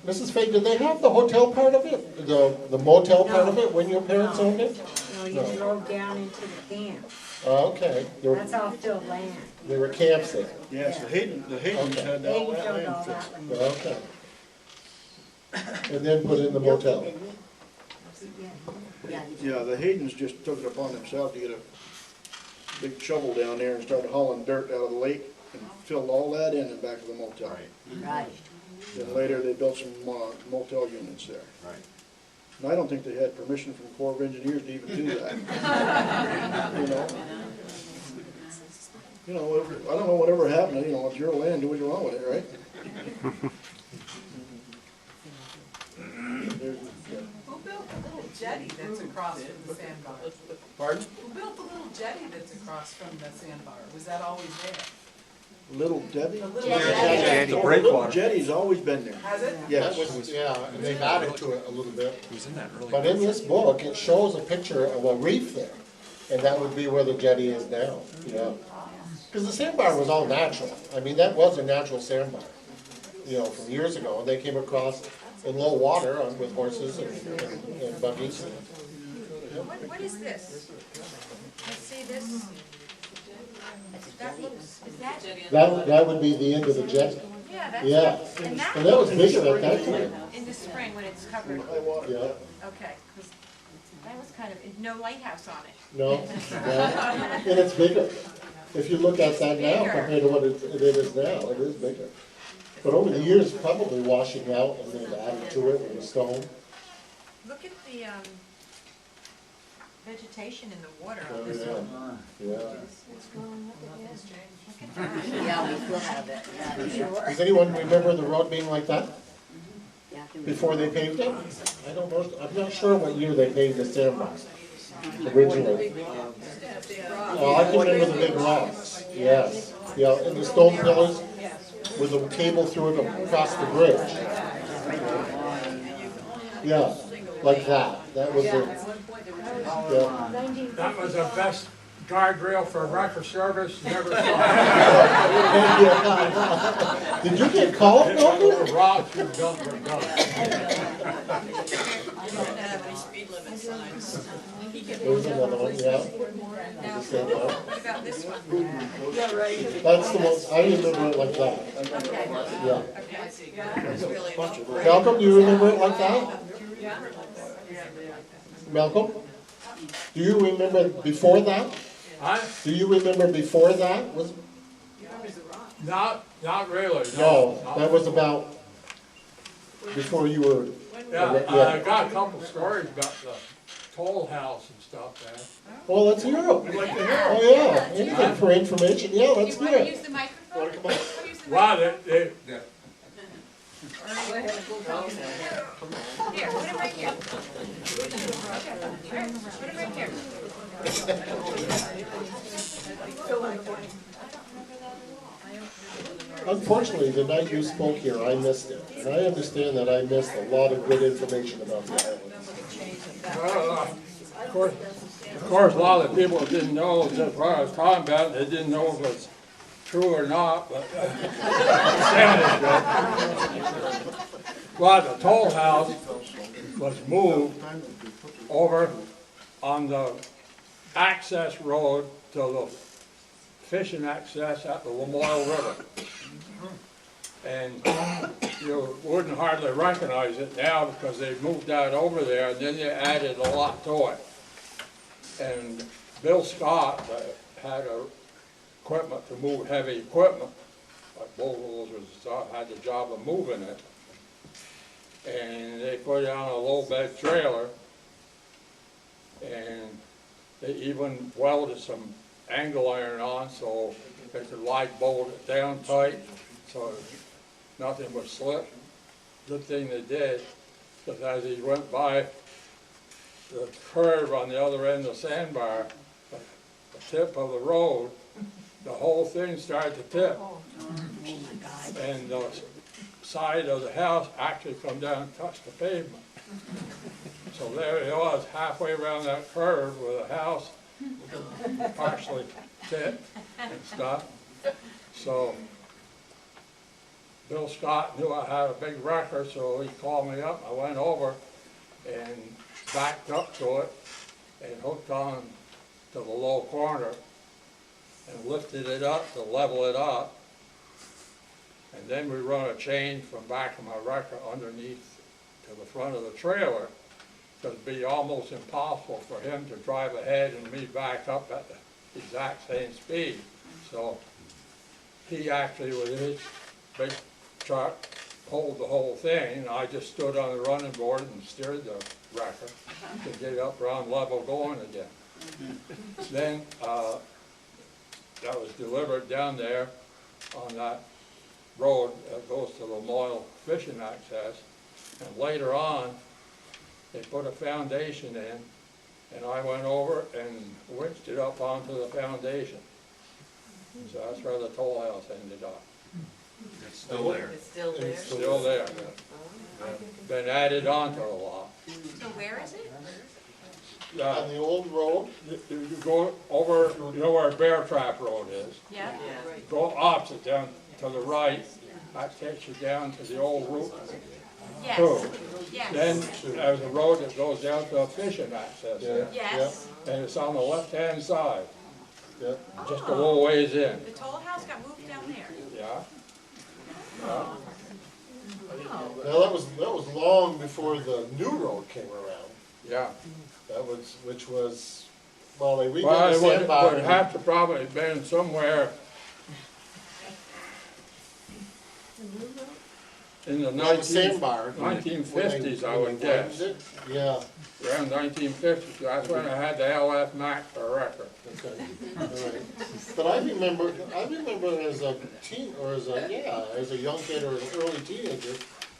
Mrs. Fay, did they have the hotel part of it, the motel part of it when your parents owned it? No, you drove down into the camp. Oh, okay, That's all still land. there were camps there. Yes, the Haydens Okay. had They all that filled land all fixed. that land. Okay. And then put in the motel. Yeah, Yeah, the Haydens just took it upon themselves to get a big shovel down there and started hauling dirt out of the lake and filled all that in the back of the motel. right. Then later they built some motel units there. Right. And I don't think they had permission from the Corps of Engineers to even do that. You know, I don't know whatever happened, you know, it's your land, do what you want with it, right? Who built the little jetty that's across from the sandbar? Pardon? Who built the little jetty that's across from the sandbar? Was that always there? Little Debbie? The little Jetty. The Oh, breakwater. Little Jetty's always been there. Has it? Yes. Yeah, and they've added to it a little bit. It was in that early. But in this book, it shows a picture of a reef there, and that would be where the jetty is now, yeah. Because the sandbar was all natural. I mean, that was a natural sandbar, you know, from years ago. And they came across in low water with horses and buggies. What is this? I see this. That looks, is that? That would be the end of the jetty. Yeah, that's. Yeah, And that and that was goes bigger at that time. in the spring when it's covered. High water. Yeah, Okay, 'cause that was kind of, no lighthouse on it. no, and it's bigger. If you look at that now Bigger. compared to what it is now, it is bigger. But over the years, probably washing out and they've added to it with a stone. Look at the, vegetation in the water Oh, on this one. yeah. Yeah, we still have it, yeah, sure. Does anyone remember the road being like that Yeah, before they paved it? I don't know, I'm not sure what year they paved the sandbar originally. Oh, I can remember the big rocks, yes. Yeah, and the stone pillars with a cable through it across the bridge. Yeah, like that. That was the, yeah. That was the best guardrail for record service, never saw. Did you get called, Milton? The rocks you dumped were gone. There's another one, yeah. Now, The sandbar. what about this one? That's the most, I remember it like that. Okay, Yeah. okay, I see. It's really Malcolm, do you remember it like that? Malcolm? Do you remember before that? Do you remember before that? Was, Not really, no, that was about before you were. I got a couple stories about the toll house and stuff there. Well, let's hear them. I'd like to hear 'em. Oh, yeah, anything for information, yeah, let's You hear wanna it. use the microphone? Wanna come on? Use the Wow, microphone. they, Here, put it right here. Here, put it right here. Unfortunately, the night you spoke here, I missed it. And I understand that I missed a lot of good information about the islands. of course, a lot of people didn't know just what I was talking about. They didn't know if it was true or not, but it sounded good. Well, the toll house was moved over on the access road to the fishing access at the Lamoille River. And you wouldn't hardly recognize it now because they moved that over there and then they added a lot to it. And Bill Scott had equipment to move heavy equipment, like bulldozers and stuff, had the job of moving it. And they put it on a low bed trailer and they even welded some angle iron on so they could light bolt it down tight so nothing would slip. Good thing they did, because as he went by the curve on the other end of the sandbar, the tip of the road, the whole thing started to tip. And the side of the house actually come down and touched the pavement. So there it was, halfway around that curve where the house partially tipped and stuff. So Bill Scott knew I had a big wrecker, so he called me up. I went over and backed up to it and hooked on to the low corner and lifted it up to level it up. And then we run a chain from back of my wrecker underneath to the front of the trailer. So it'd be almost impossible for him to drive ahead and me back up at the exact same speed. So he actually, with his big truck, pulled the whole thing, and I just stood on the running board and steered the wrecker to get it up around level going again. Then that was delivered down there on that road that goes to the Moyle fishing access, and later on they put a foundation in, and I went over and winched it up onto the foundation. So that's where the toll house ended up. It's still there. It's still there. Still there. Been added onto the lot. So where is it? On the old road, You go over, you know where Bear Trap Road is? Yeah. Go opposite down to the right, that takes you down to the old route. Yes, Then yes, there's a road that goes down to a fishing access there. yes. And it's on the left-hand side, yeah. just a little ways in, The toll house got moved down there. yeah? Now, that was long before the new road came around. Yeah. That was, which was, well, they redid Well, the it would sandbar. have to probably been somewhere in the Well, the sandbar. 1950s, I when would they guess. widened it. Yeah, Around 1950s, that's when I had the LF Mac for record. okay, all right. But I remember as a teen, or as a young kid or an early teenager,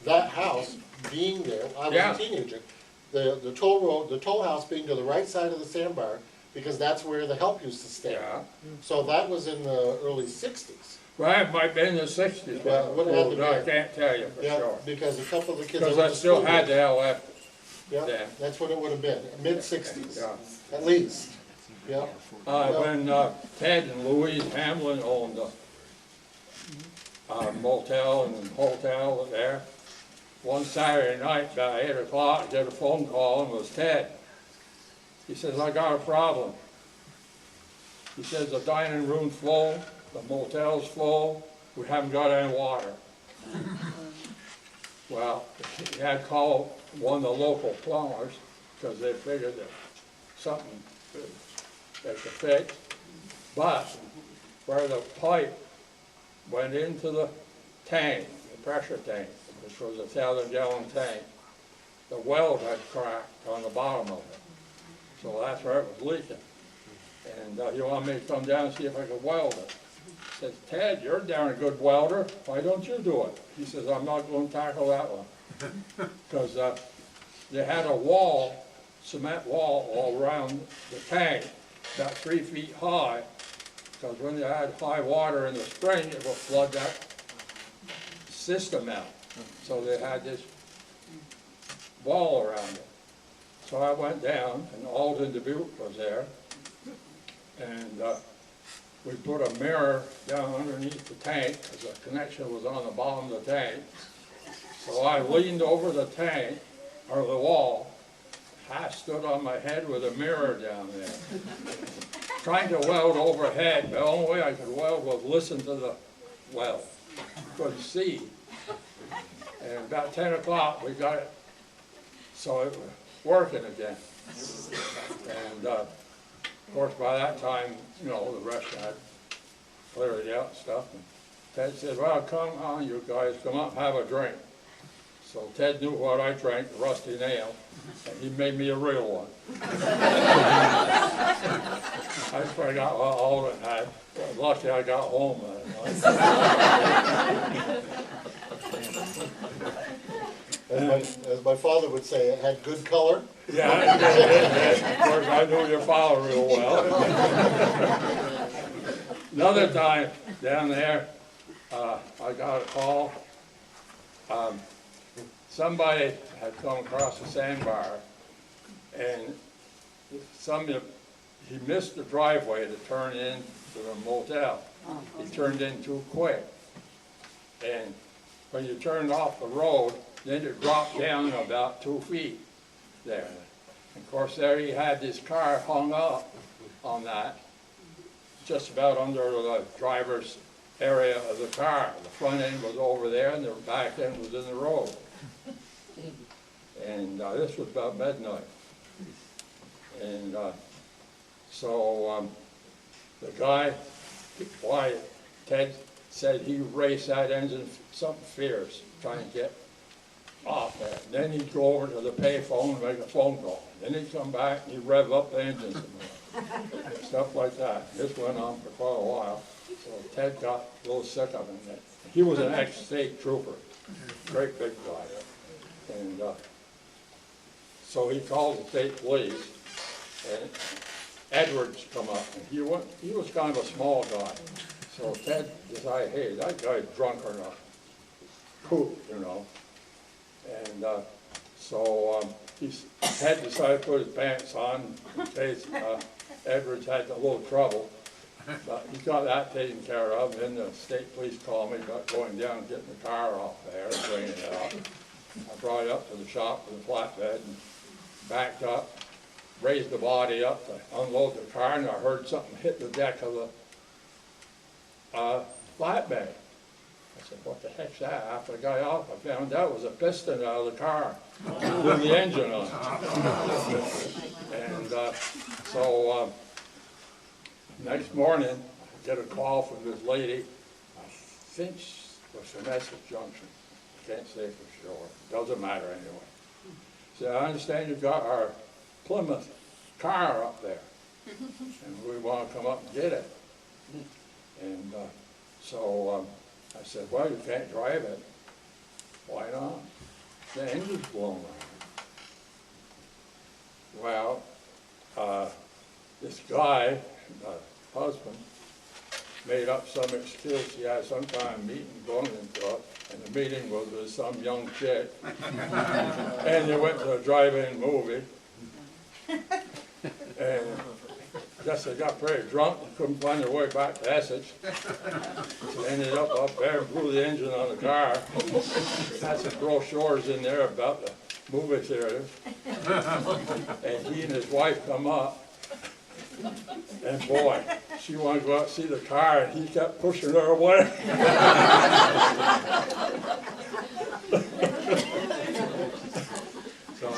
that house being there, I was Yeah. a teenager. The toll road, the toll house being to the right side of the sandbar, because that's where the help used to stay. Yeah. So that was in the early sixties. Well, it might be in the 60s, Yeah, it would have to but I be. can't tell you for Yeah, sure. because a couple of the kids. Because went I to still school had the with- LF Yeah, then. that's what it would have been, mid-sixties, Yeah. at least, yeah. When Ted and Louise Hamlin owned the motel and hotel there, one Saturday night, about 8 o'clock, I did a phone call, and it was Ted. He says, I got a problem. He says, the dining room's full, the motel's full, we haven't got any water. Well, he had called one of the local plumbers, because they figured that something they could fix. But where the pipe went into the tank, the pressure tank, which was a 1,000-gallon tank, the weld had cracked on the bottom of it. So that's where it was leaking. And he wanted me to come down and see if I could weld it. He says, Ted, you're a darn good welder, why don't you do it? He says, I'm not going to tackle that one. Because they had a wall, cement wall all around the tank, about 3 feet high, because when you had high water in the spring, it would flood that system out. So they had this wall around it. So I went down, and Alden Dubuque was there, and we put a mirror down underneath the tank, because the connection was on the bottom of the tank. So I leaned over the tank, or the wall, half stood on my head with a mirror down there, trying to weld overhead. The only way I could weld was listen to the weld. Couldn't see. And about 10 o'clock, we got it, so it was working again. And of course, by that time, you know, the rest had cleared it out and stuff. And Ted said, well, come on, you guys, come up and have a drink. So Ted knew what I drank, Rusty Nail, and he made me a real one. I forgot what Alden had. Lucky I got home that night. As my father would say, it had good color. Yeah, of course, I knew your father real well. Another time down there, I got a call. Somebody had come across the sandbar, and he missed the driveway to turn into the motel. He turned in too quick. And when you turned off the road, then it dropped down about 2 feet there. And of course, there he had his car hung up on that, just about under the driver's area of the car. The front end was over there, and the back end was in the road. And this was about midnight. And so the guy, Ted said he raced that engine something fierce, trying to get off there. Then he'd go over to the payphone and make a phone call. Then he'd come back and he'd rev up the engine some more. Stuff like that. This went on for quite a while. So Ted got a little sick of him. He was an ex-state trooper, great big guy. And so he called the state police, and Edwards come up, and he was kind of a small guy. So Ted decided, hey, that guy's drunk or not. Cool, you know. And so Ted decided to put his pants on in case Edwards had a little trouble. But he got that taken care of. Then the state police called me, got going down, getting the car off there, and bringing it up. I brought it up to the shop with a flatbed and backed up, raised the body up to unload the car, and I heard something hit the deck of the flatbed. I said, what the heck's that? After I got off, I found out it was a piston out of the car with the engine on it. And so next morning, I get a call from this lady, I think it was from Essex Junction. Can't say for sure. Doesn't matter anyway. She said, I understand you've got our Plymouth car up there, and we want to come up and get it. And so I said, well, you can't drive it. Why not? The engine's blown out. Well, this guy, husband, made up some excuse. He had some kind of meeting going into it, and the meeting was with some young chick. And they went to a drive-in movie. And I guess they got very drunk and couldn't find their way back to Essex. So they ended up there and blew the engine on the car. Had some brochures in there about the movie theater. And he and his wife come up. And boy, she wanted to go out and see the car, and he kept pushing her away. So,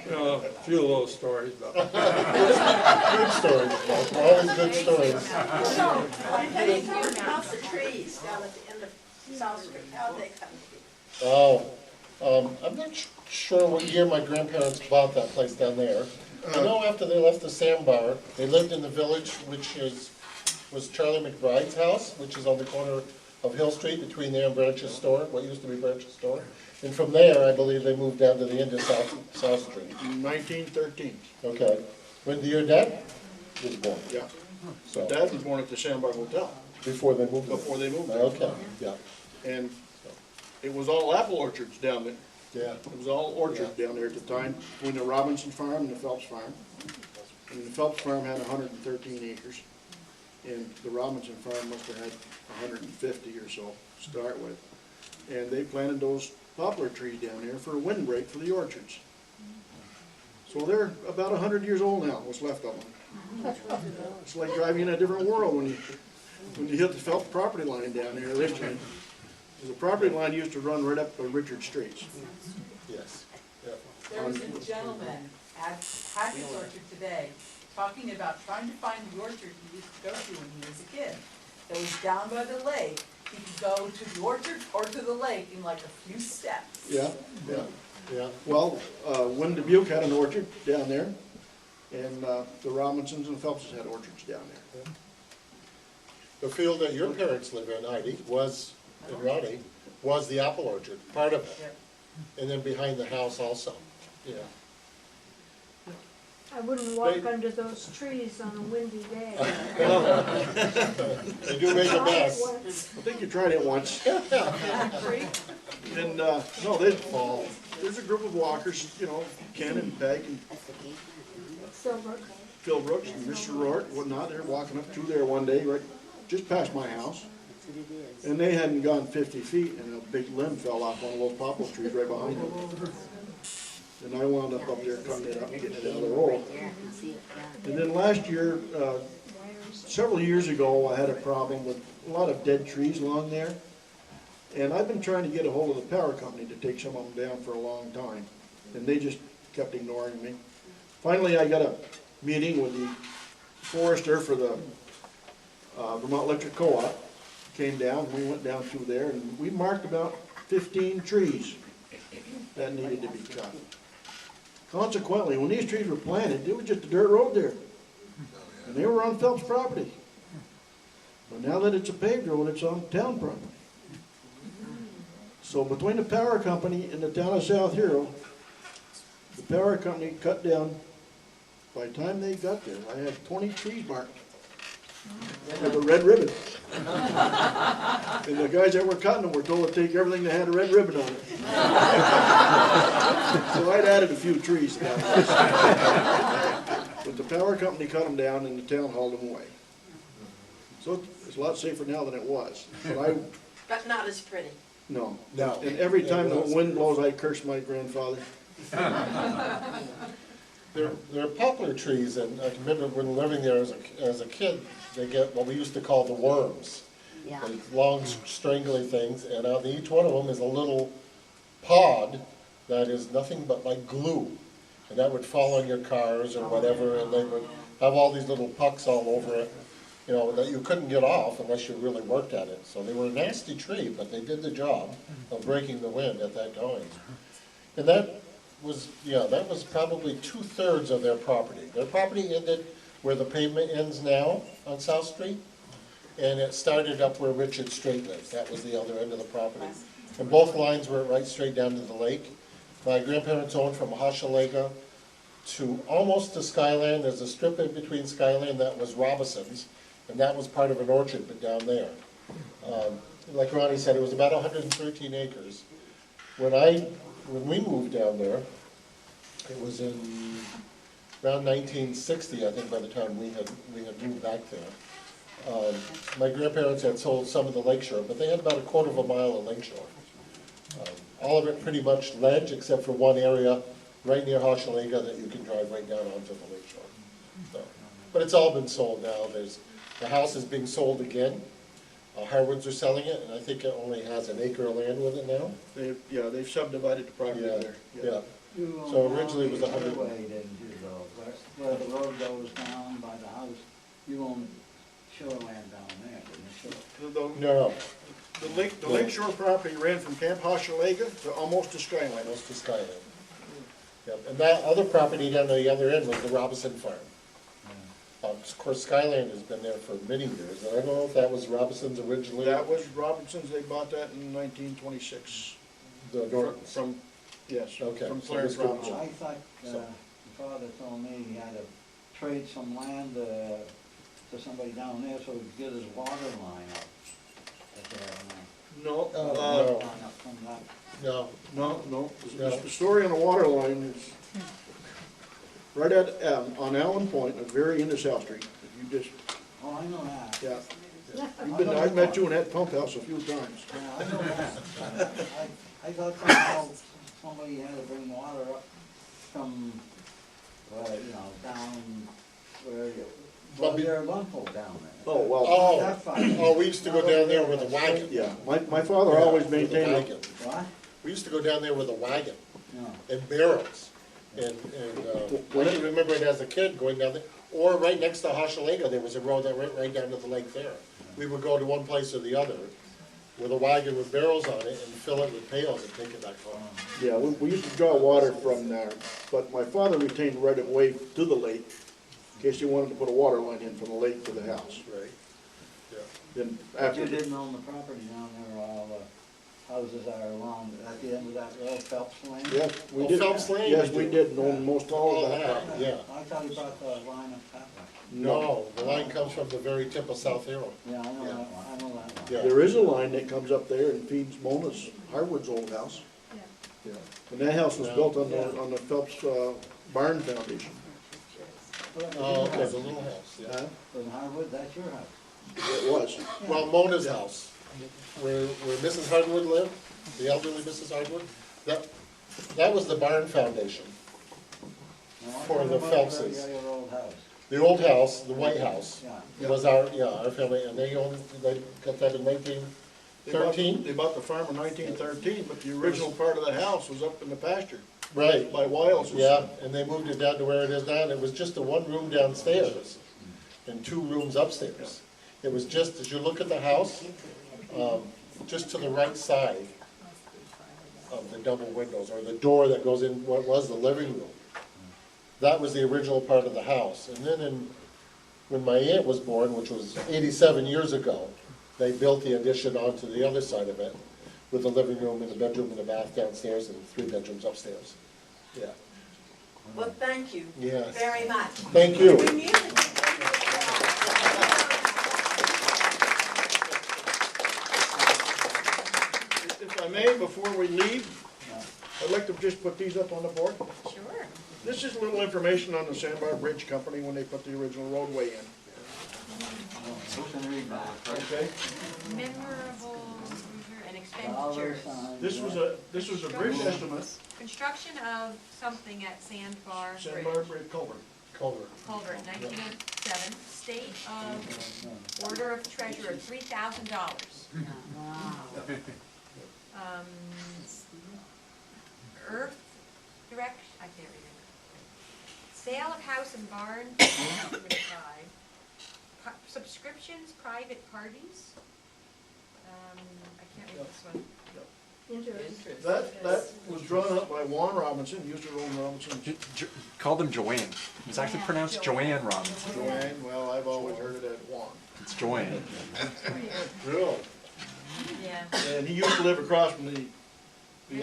you know, a few little stories about Good stories, always good stories. So, I tell you, how's the trees down at the end of South Street, how'd they come to be? I'm not sure what year my grandparents bought that place down there. I know after they left the sandbar, they lived in the village, which was Charlie McBride's house, which is on the corner of Hill Street between there and Branch's store, what used to be Branch's store. And from there, I believe they moved down to the end of South Street. 1913. Okay. When your dad was born? Yeah. So Dad was born at the SandBar Hotel. before they moved there? Before they moved there. Okay, yeah. And it was all apple orchards down there. Yeah. It was all orchards down there at the time, between the Robinson farm and the Phelps farm. And the Phelps farm had 113 acres, and the Robinson farm must have had 150 or so to start with. And they planted those poplar trees down there for a windbreak for the orchards. So they're about 100 years old now, what's left of them. It's like driving in a different world when you hit the Phelps property line down there originally. The property line used to run right up to Richard Streets. Yes. There was a gentleman at Hackett's Orchard today talking about trying to find the orchard he used to go to when he was a kid. That was down by the lake. He could go to the orchard or to the lake in like a few steps. Yeah, yeah, yeah. Well, Winn Dubuque had an orchard down there, and the Robinsons and Phelpses had orchards down there. The field that your parents live in, Heidi, was in Rodney, was the apple orchard, part of it. And then behind the house also, yeah. I wouldn't walk under those trees on a windy day. They do make a mess. I think you tried it once. And, no, they fall. There's a group of walkers, you know, Ken and Peg and Silver. Phil Brooks and Mr. Rourke, whatnot, they're walking up through there one day, right, just past my house. And they hadn't gone 50 feet and a big limb fell off one of those poplar trees right behind them. And I wound up there cutting it up and getting it out of the roll. And then last year, several years ago, I had a problem with a lot of dead trees along there. And I've been trying to get a hold of the power company to take some of them down for a long time. And they just kept ignoring me. Finally, I got a meeting with the forester for the Vermont Electric Co-op. Came down, we went down through there, and we marked about 15 trees that needed to be cut. Consequently, when these trees were planted, it was just a dirt road there. And they were on Phelps property. But now that it's a paved road, it's on town property. So between the power company and the town of South Hero, the power company cut down, by the time they got there, I had 20 trees marked with a red ribbon. And the guys that were cutting them were told to take everything that had a red ribbon on it. So I'd added a few trees down there. But the power company cut them down and the town hauled them away. So it's a lot safer now than it was. But not as pretty. No. No. And every time the wind blows, I curse my grandfather. They're poplar trees, and I remember when living there as a kid, they get what we used to call the worms. Yeah. These long, strangly things, and on each one of them is a little pod that is nothing but like glue. And that would fall on your cars or whatever, and they would have all these little pucks all over it, you know, that you couldn't get off unless you really worked at it. So they were a nasty tree, but they did the job of breaking the wind at that time. And that was probably 2/3 of their property. Their property ended where the pavement ends now on South Street, and it started up where Richard Strait lives. That was the other end of the property. And both lines were right straight down to the lake. My grandparents owned from Hochelaga to almost to Skyland. There's a strip in between Skyland that was Robinson's, and that was part of an orchard, but down there. Like Ronnie said, it was about 113 acres. When we moved down there, it was in around 1960, I think, by the time we had moved back there. My grandparents had sold some of the lakeshore, but they had about 1/4 mile of lakeshore. All of it pretty much ledge, except for one area right near Hochelaga that you can drive right down onto the lakeshore. So, but it's all been sold now. The house is being sold again. Harwoods are selling it, and I think it only has an acre of land with it now. They've subdivided the property there. Yeah. You own So originally it was down the 100. other way, didn't you, though? Where the road goes down by the house, you own shoreland down there, didn't you? No, The lakeshore property ran from Camp Hochelaga to almost to Skyline. almost to Skyland. Yep, and that other property down the other end was the Robinson Farm. Of course, Skyland has been there for many years, and I don't know if that was Robinson's originally. That was Robinson's, they bought that in 1926. The Nortons. Yes, Okay, from so Clarence this could- Robinson. I thought, So- your father told me he had to trade some land to somebody down there so he could get his water line up. No, no. Line up from that. No, no. No. The story on the water line is right on Allen Point, at the very end of South Street. If you just, Oh, I know that. yeah. I've met you in that pump house a few times. Yeah, I know that. I thought somehow somebody had to bring water up from, down where there's Lunford down there. Oh, well. oh, we used to go down there with a wagon. Yeah, my father always maintained With a it. wagon. What? We used to go down there with a wagon No. and barrels. And I can remember it as a kid going down there. Or right next to Hochelaga, there was a road that went right down to the lake there. We would go to one place or the other with a wagon with barrels on it and fill it with pails and take it back home. Yeah, we used to draw water from there, but my father retained right of way to the lake in case he wanted to put a water line in from the lake to the house. Right. Yeah. Then But after, you didn't own the property down there all houses are along, at the end of that road, Phelps Lane? Yes, we Oh, did. Phelps Lane Yes, we we did. did, own most all of that that, property. yeah. I thought he brought the line up that way. No, the line comes from the very tip of South Hero. Yeah, I know Yeah. that one, I know that one. Yeah. There is a line that comes up there and feeds Mona's, Harwood's old house. Yeah. And that house was Yeah. built on the Phelps, barn foundation. Oh, okay, the little house, yeah. Huh? In Harwood, that's your house. It was. Well, Mona's house, where Mrs. Hardwood lived, the elderly Mrs. Hardwood, that was the barn foundation. Now, I'm For talking the about Phelpses. Your old house, The old house, the White House, yeah. was our family, and they got that in 1913? They bought the farm in 1913, but the original part of the house was up in the pasture Right, by Wiles. yeah, and they moved it down to where it is now, and it was just a one-room downstairs and 2 rooms upstairs. It was just, as you look at the house, just to the right side of the double windows, or the door that goes in what was the living room. That was the original part of the house. And then when my aunt was born, which was 87 years ago, they built the addition onto the other side of it with the living room and the bedroom and the bath downstairs and 3 bedrooms upstairs. Yeah. Well, thank you Yes. very much. Thank you. We knew it. If I may, before we leave, I'd like to just put these up on the board. Sure. This is a little information on the SandBar Bridge Company when they put the original roadway in. Who can read that? Okay? Memorable and Dollar expenditures. sign. This was a bridge estimate, Construction of something at SandBar Bridge. SandBar Bridge Culvert. Culvert. Culvert, 1907. State of Order of Treasurer, $3,000. Earth direct, I can't read it. Sale of house and barn, number 5. Subscriptions, private parties. I can't read this one. That was drawn up by Juan Robinson, used to own Robinson. Called him Joanne. It's actually pronounced Joanne Robinson. Joanne, well, I've always heard it as Juan. It's Joanne. Really? Yeah. And he used to live across from the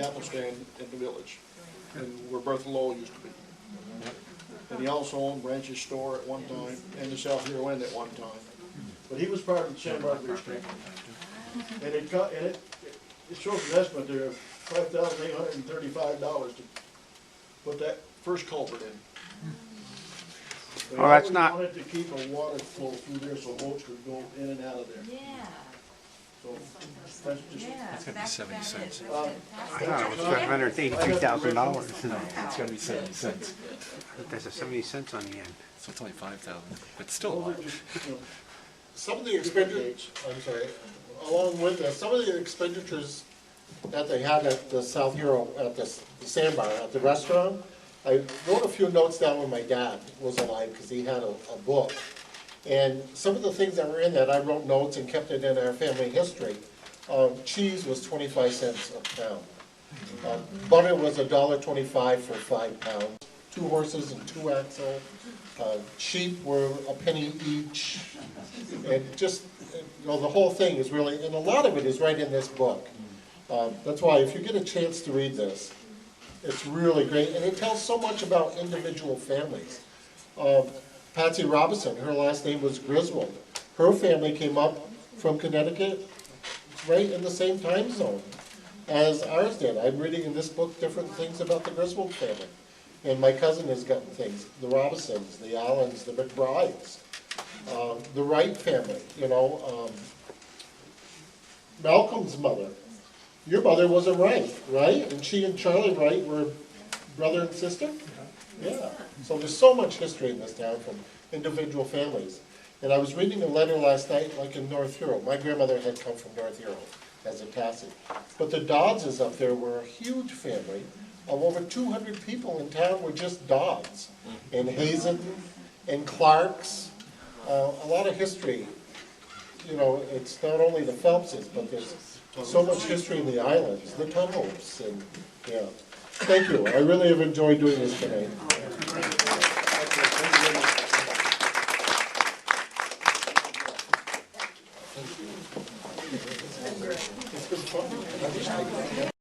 apple stand in the village, and where Bertha Lowell used to be. And he also owned Branch's store at one time, and the South Hero Inn at one time. But he was part of the SandBar Bridge Company. And it shows an estimate there of $5,835 to put that first culvert in. They Oh, that's always not- wanted to keep a water flow through there so boats could go in and out of there. Yeah, So that's just. yeah. That's gotta be 70 cents. I thought it was $583,000. It's gotta be 70 cents. There's a 70 cents on the end. So it's only 5,000. But still a lot. Some of the expenditures, I'm sorry, along with that, some of the expenditures that they had at the South Hero, at the SandBar, at the restaurant, I wrote a few notes down when my dad was alive, because he had a book. And some of the things that were in that, I wrote notes and kept it in our family history. Cheese was 25 cents a pound. Butter was $1.25 for 5 pounds. 2 horses and 2 axle. Sheep were a penny each. And just, the whole thing is really, and a lot of it is right in this book. That's why if you get a chance to read this, it's really great, and it tells so much about individual families. Patsy Robinson, her last name was Griswold. Her family came up from Connecticut, right in the same time zone as ours did. I'm reading in this book different things about the Griswold family. And my cousin has gotten things, the Robinsons, the Allens, the McBrides, the Wright family, Malcolm's mother. Your mother was a Wright, right? And she and Charlie Wright were brother and sister? Yeah. So there's so much history in this town from individual families. And I was reading a letter last night, like in North Hero. My grandmother had come from North Hero as a Tassie. But the Doddses up there were a huge family of over 200 people in town were just Dodds. And Hazen and Clarks. A lot of history. It's not only the Phelpses, but there's so much history in the islands, the Tunhops, and, yeah. Thank you. I really have enjoyed doing this tonight. It's been fun.